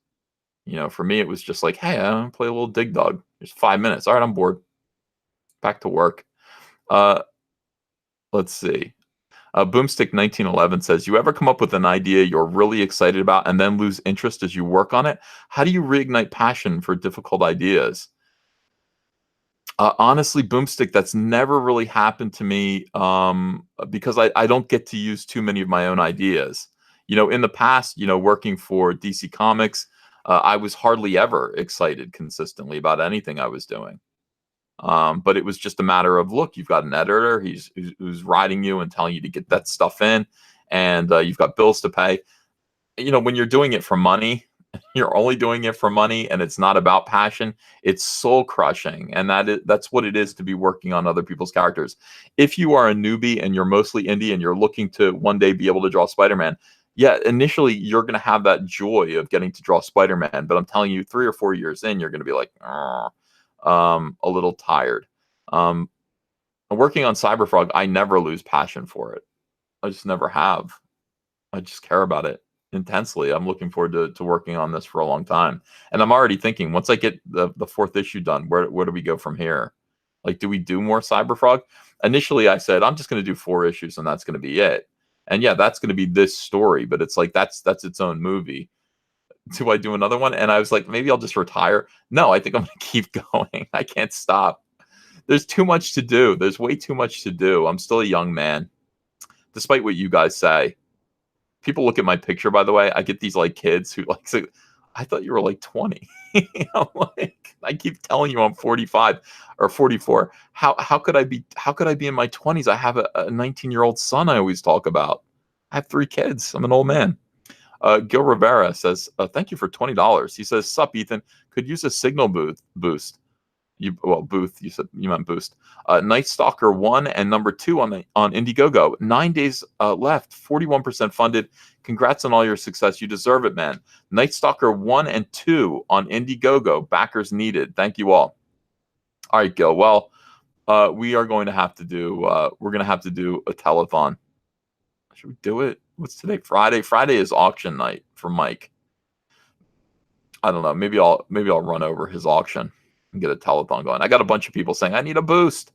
You know, for me, it was just like, hey, I want to play a little Dig Dug. There's 5 minutes. All right, I'm bored. Back to work. Let's see. Boomstick 1911 says, you ever come up with an idea you're really excited about and then lose interest as you work on it? How do you reignite passion for difficult ideas? Honestly, Boomstick, that's never really happened to me because I don't get to use too many of my own ideas. You know, in the past, you know, working for DC Comics, I was hardly ever excited consistently about anything I was doing. But it was just a matter of, look, you've got an editor who's writing you and telling you to get that stuff in, and you've got bills to pay. You know, when you're doing it for money, you're only doing it for money, and it's not about passion. It's soul crushing, and that's what it is to be working on other people's characters. If you are a newbie and you're mostly indie and you're looking to one day be able to draw Spider-Man, yeah, initially you're going to have that joy of getting to draw Spider-Man, but I'm telling you, 3 or 4 years in, you're going to be like, a little tired. Working on Cyberfrog, I never lose passion for it. I just never have. I just care about it intensely. I'm looking forward to working on this for a long time. And I'm already thinking, once I get the 4th issue done, where do we go from here? Like, do we do more Cyberfrog? Initially, I said, I'm just going to do 4 issues and that's going to be it. And yeah, that's going to be this story, but it's like, that's its own movie. Do I do another one? And I was like, maybe I'll just retire. No, I think I'm going to keep going. I can't stop. There's too much to do. There's way too much to do. I'm still a young man, despite what you guys say. People look at my picture, by the way. I get these like kids who like say, I thought you were like 20. I'm like, I keep telling you I'm 45 or 44. How could I be in my 20s? I have a 19-year-old son I always talk about. I have 3 kids. I'm an old man. Gil Rivera says, thank you for $20. He says, sup, Ethan, could use a signal boost. Booth, you said you meant boost. Night Stalker 1 and number 2 on Indiegogo. 9 days left, 41% funded. Congrats on all your success. You deserve it, man. Night Stalker 1 and 2 on Indiegogo. Backers needed. Thank you all. All right, Gil. Well, we are going to have to do, we're going to have to do a telethon. Should we do it? What's today? Friday. Friday is auction night for Mike. I don't know. Maybe I'll run over his auction and get a telethon going. I got a bunch of people saying I need a boost.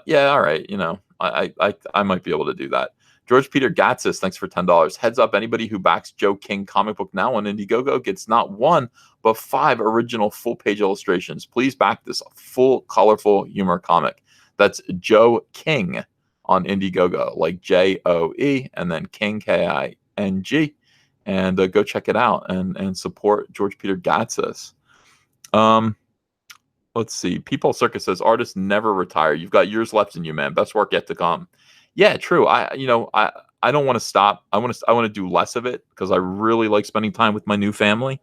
Yeah, all right. You know, I might be able to do that. George Peter Gatsis, thanks for $10. Heads up, anybody who backs Joe King comic book now on Indiegogo gets not 1 but 5 original full-page illustrations. Please back this full, colorful humor comic. That's Joe King on Indiegogo, like Joe and then King King. And go check it out and support George Peter Gatsis. Let's see. People Circus says artists never retire. You've got years left in you, man. Best work yet to come. Yeah, true. I don't want to stop. I want to do less of it because I really like spending time with my new family.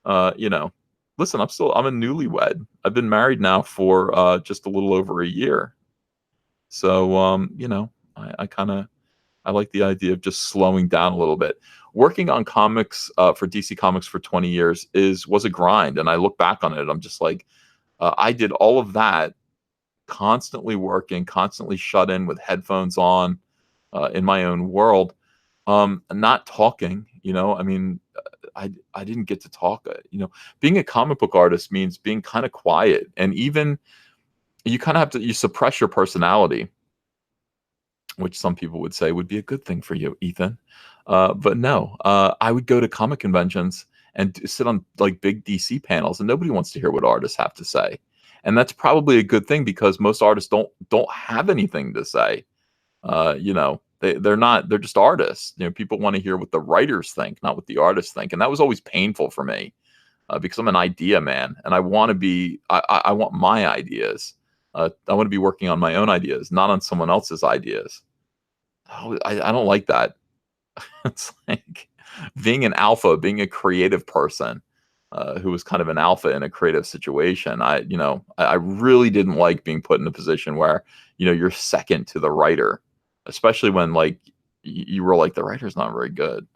You know, listen, I'm a newlywed. I've been married now for just a little over a year. So you know, I like the idea of just slowing down a little bit. Working on comics for DC Comics for 20 years was a grind, and I look back on it. I'm just like, I did all of that, constantly working, constantly shut in with headphones on, in my own world, not talking. You know, I mean, I didn't get to talk. You know, being a comic book artist means being kind of quiet, and even you kind of have to suppress your personality, which some people would say would be a good thing for you, Ethan. But no, I would go to comic conventions and sit on like big DC panels, and nobody wants to hear what artists have to say. And that's probably a good thing because most artists don't have anything to say. You know, they're just artists. You know, people want to hear what the writers think, not what the artists think. And that was always painful for me, because I'm an idea man, and I want to be, I want my ideas. I want to be working on my own ideas, not on someone else's ideas. Oh, I don't like that. It's like being an alpha, being a creative person, who was kind of an alpha in a creative situation. I really didn't like being put in a position where, you know, you're second to the writer, especially when like you were like, the writer's not very good.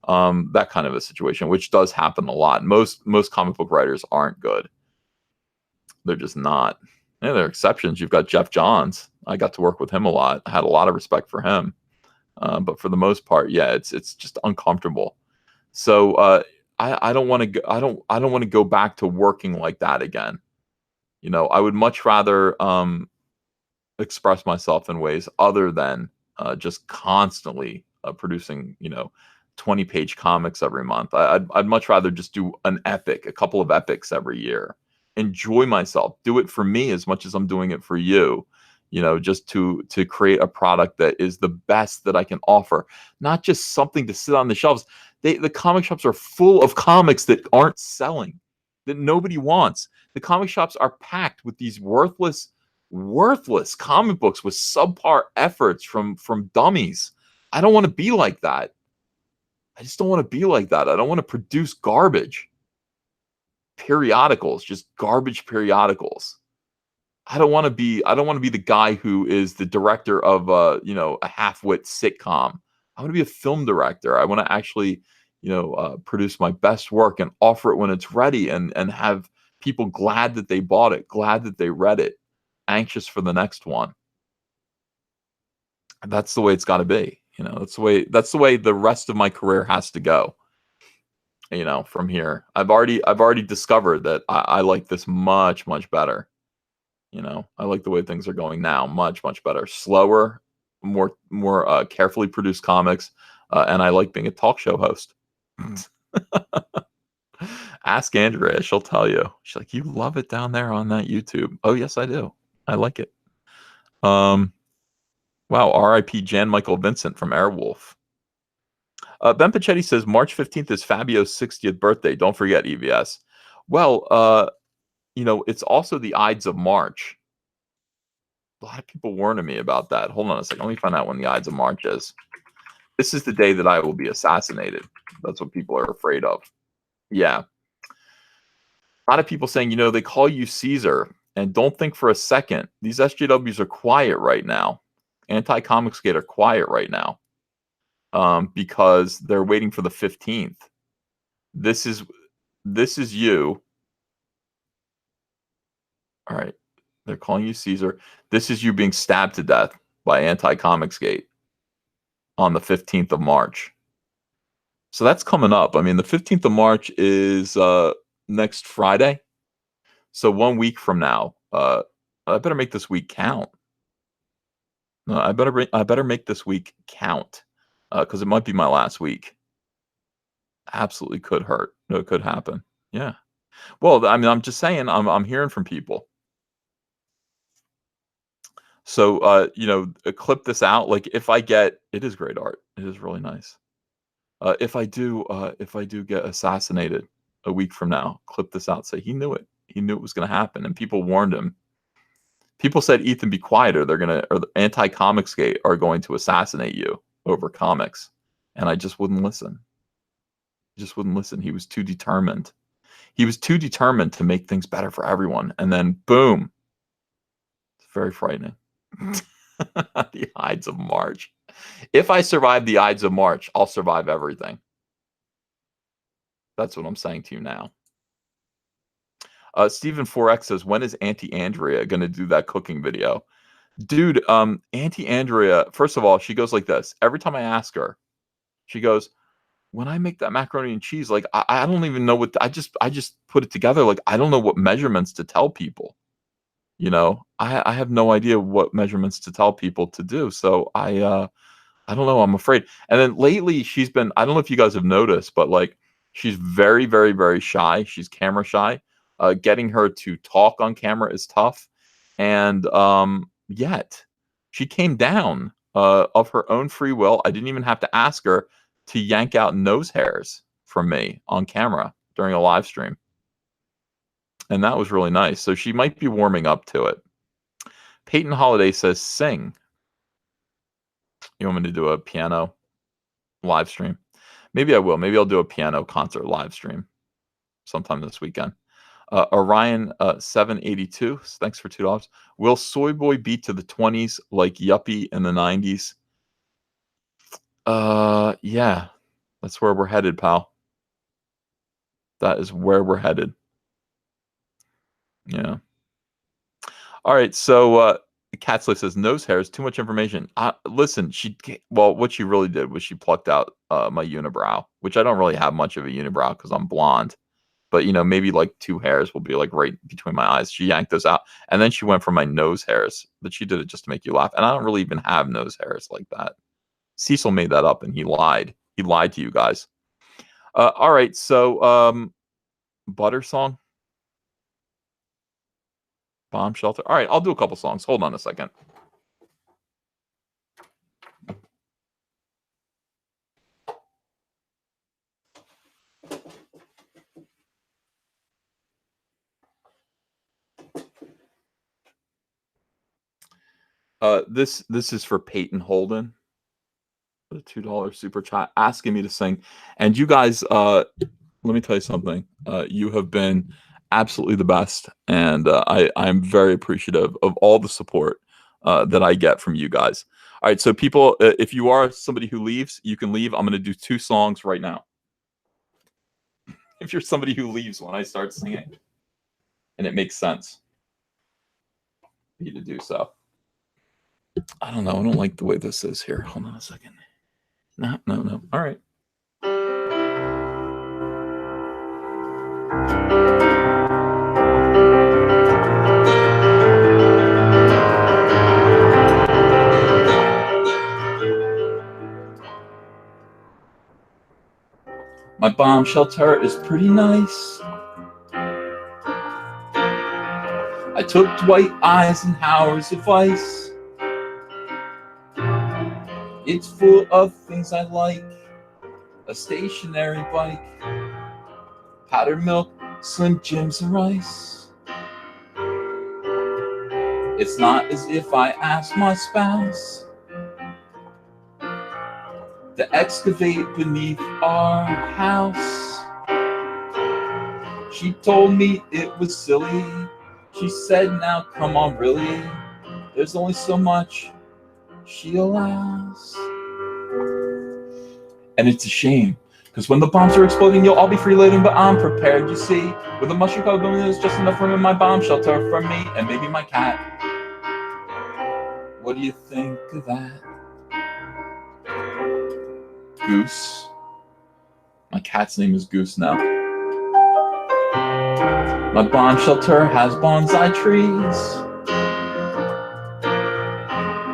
That kind of a situation, which does happen a lot. Most comic book writers aren't good. They're just not. Yeah, there are exceptions. You've got Jeff Johns. I got to work with him a lot. I had a lot of respect for him. But for the most part, yeah, it's just uncomfortable. So I don't want to I don't want to go back to working like that again. You know, I would much rather express myself in ways other than just constantly producing, you know, 20-page comics every month. I'd much rather just do an epic, a couple of epics every year. Enjoy myself. Do it for me as much as I'm doing it for you. You know, just to create a product that is the best that I can offer, not just something to sit on the shelves. The comic shops are full of comics that aren't selling, that nobody wants. The comic shops are packed with these worthless comic books with subpar efforts from dummies. I don't want to be like that. I just don't want to be like that. I don't want to produce garbage periodicals, just garbage periodicals. I don't want to be the guy who is the director of you know, a half-wit sitcom. I want to be a film director. I want to actually, you know, produce my best work and offer it when it's ready, and have people glad that they bought it, glad that they read it, anxious for the next one. And that's the way it's got to be. You know, that's the way the rest of my career has to go. You know, from here, I've already discovered that I like this much better. You know, I like the way things are going now, much better, slower, more carefully produced comics, and I like being a talk show host. Ask Andrea, she'll tell you. She's like, you love it down there on that YouTube. Oh yes, I do. I like it. Wow, R.I.P. Jan Michael Vincent from Airwolf. Ben Pachetti says March 15th is Fabio's 60th birthday. Don't forget, EVS. Well, you know, it's also the Ides of March. A lot of people warned me about that. Hold on a second. Let me find out when the Ides of March is. This is the day that I will be assassinated. That's what people are afraid of. Yeah. A lot of people saying, you know, they call you Caesar, and don't think for a second. These SJWs are quiet right now. Anti-Comicsgate are quiet right now, because they're waiting for the 15th. This is you. All right. They're calling you Caesar. This is you being stabbed to death by Anti-Comicsgate on the 15th of March. So that's coming up. I mean, the 15th of March is next Friday. So 1 week from now, I better make this week count. No, I better make this week count, because it might be my last week. Absolutely could hurt. No, it could happen. Yeah. Well, I mean, I'm just saying, I'm hearing from people. So, you know, clip this out. Like, if I get, it is great art. It is really nice. If I do get assassinated a week from now, clip this out. Say he knew it. He knew it was going to happen, and people warned him. People said, "Ethan, be quiet, or the Anti-Comicsgate are going to assassinate you over comics," and I just wouldn't listen. Just wouldn't listen. He was too determined. He was too determined to make things better for everyone, and then boom. It's very frightening. The Ides of March. If I survive the Ides of March, I'll survive everything. That's what I'm saying to you now. Stephen 4X says, when is Auntie Andrea going to do that cooking video? Dude, Auntie Andrea, first of all, she goes like this. Every time I ask her, she goes, when I make that macaroni and cheese, like, I don't even know what, I just put it together. Like, I don't know what measurements to tell people. You know, I have no idea what measurements to tell people to do. So I don't know. I'm afraid. And then lately she's been, I don't know if you guys have noticed, but like, she's very shy. She's camera shy. Getting her to talk on camera is tough. And yet she came down of her own free will. I didn't even have to ask her to yank out nose hairs from me on camera during a live stream. And that was really nice. So she might be warming up to it. Peyton Holiday says, sing. You want me to do a piano live stream? Maybe I will. Maybe I'll do a piano concert live stream sometime this weekend. Orion 782, thanks for $2. Will Soy Boy beat to the 20s like Yuppie in the 90s? Yeah, that's where we're headed, pal. That is where we're headed. Yeah. All right, so Catsley says nose hairs, too much information. Listen, what she really did was she plucked out my unibrow, which I don't really have much of a unibrow because I'm blonde. But, you know, maybe like 2 hairs will be like right between my eyes. She yanked those out. And then she went for my nose hairs. But she did it just to make you laugh. And I don't really even have nose hairs like that. Cecil made that up and he lied. He lied to you guys. All right. So, Butter song. Bomb Shelter. All right. I'll do a couple songs. Hold on a second. This is for Peyton Holden, the $2 super chat, asking me to sing. And you guys, let me tell you something. You have been absolutely the best, and I'm very appreciative of all the support that I get from you guys. All right, so people, if you are somebody who leaves, you can leave. I'm going to do 2 songs right now. If you're somebody who leaves when I start singing, and it makes sense for you to do so. I don't know. I don't like the way this is here. Hold on a second. No. All right. My bomb shelter is pretty nice. I took Dwight Eisenhower's advice. It's full of things I like. A stationary bike, powdered milk, Slim Jims and rice. It's not as if I asked my spouse to excavate beneath our house. She told me it was silly. She said, now come on, really. There's only so much she allows. And it's a shame, because when the bombs are exploding, you'll all be freeloading, but I'm prepared, you see. With a mushroom cloud boom, there's just enough room in my bomb shelter for me and maybe my cat. What do you think of that? Goose. My cat's name is Goose now. My bomb shelter has bonsai trees,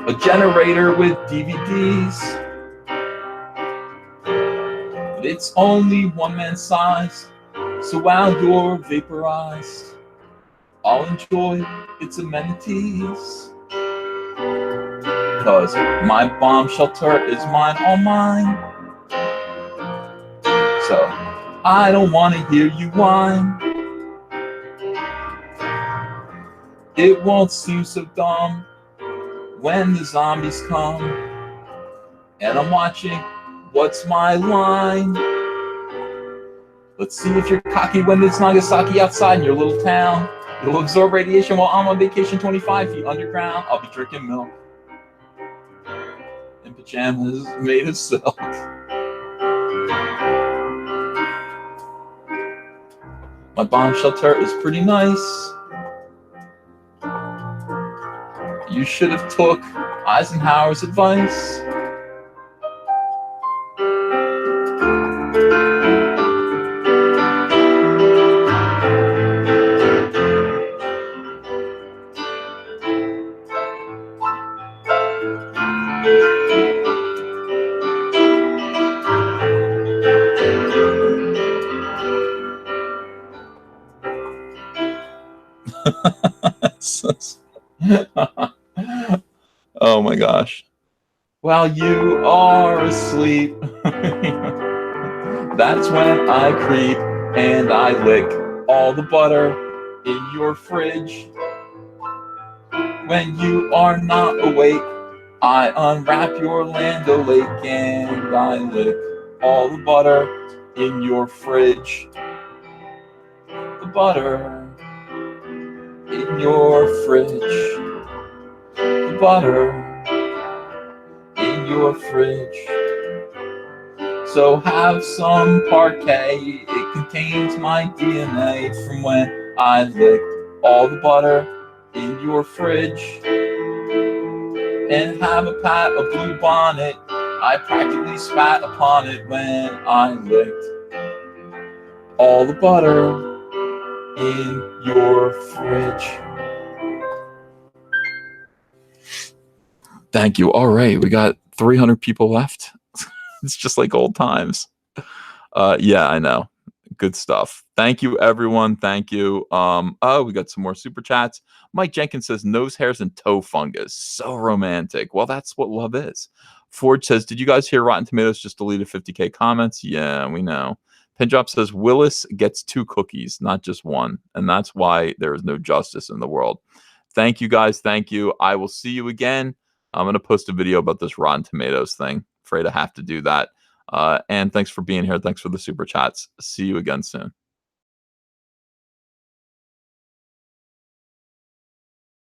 a generator with DVDs. But it's only one man's size, so while you're vaporized, I'll enjoy its amenities. Cause my bomb shelter is mine, all mine. So I don't want to hear you whine. It won't seem so dumb when the zombies come, and I'm watching what's my line. Let's see if you're cocky when it's Nagasaki outside in your little town. You'll absorb radiation while I'm on vacation 25 feet underground. I'll be drinking milk in pajamas made of silk. My bomb shelter is pretty nice. You should have took Eisenhower's advice. Oh my gosh. while you are asleep. That's when I creep and I lick all the butter in your fridge. When you are not awake, I unwrap your Land O'Lake and I lick all the butter in your fridge. The butter in your fridge. The butter in your fridge. So have some parquet. It contains my DNA from when I licked all the butter in your fridge. And have a pat of Blue Bonnet. I practically spat upon it when I licked all the butter in your fridge. Thank you. All right, we got 300 people left. It's just like old times. Yeah, I know. Good stuff. Thank you, everyone. Thank you. Oh, we got some more super chats. Mike Jenkins says nose hairs and toe fungus. So romantic. Well, that's what love is. Ford says, did you guys hear Rotten Tomatoes just deleted 50K comments? Yeah, we know. Pendrop says Willis gets 2 cookies, not just 1. And that's why there is no justice in the world. Thank you, guys. Thank you. I will see you again. I'm going to post a video about this Rotten Tomatoes thing. Afraid I have to do that. And thanks for being here. Thanks for the super chats. See you again soon.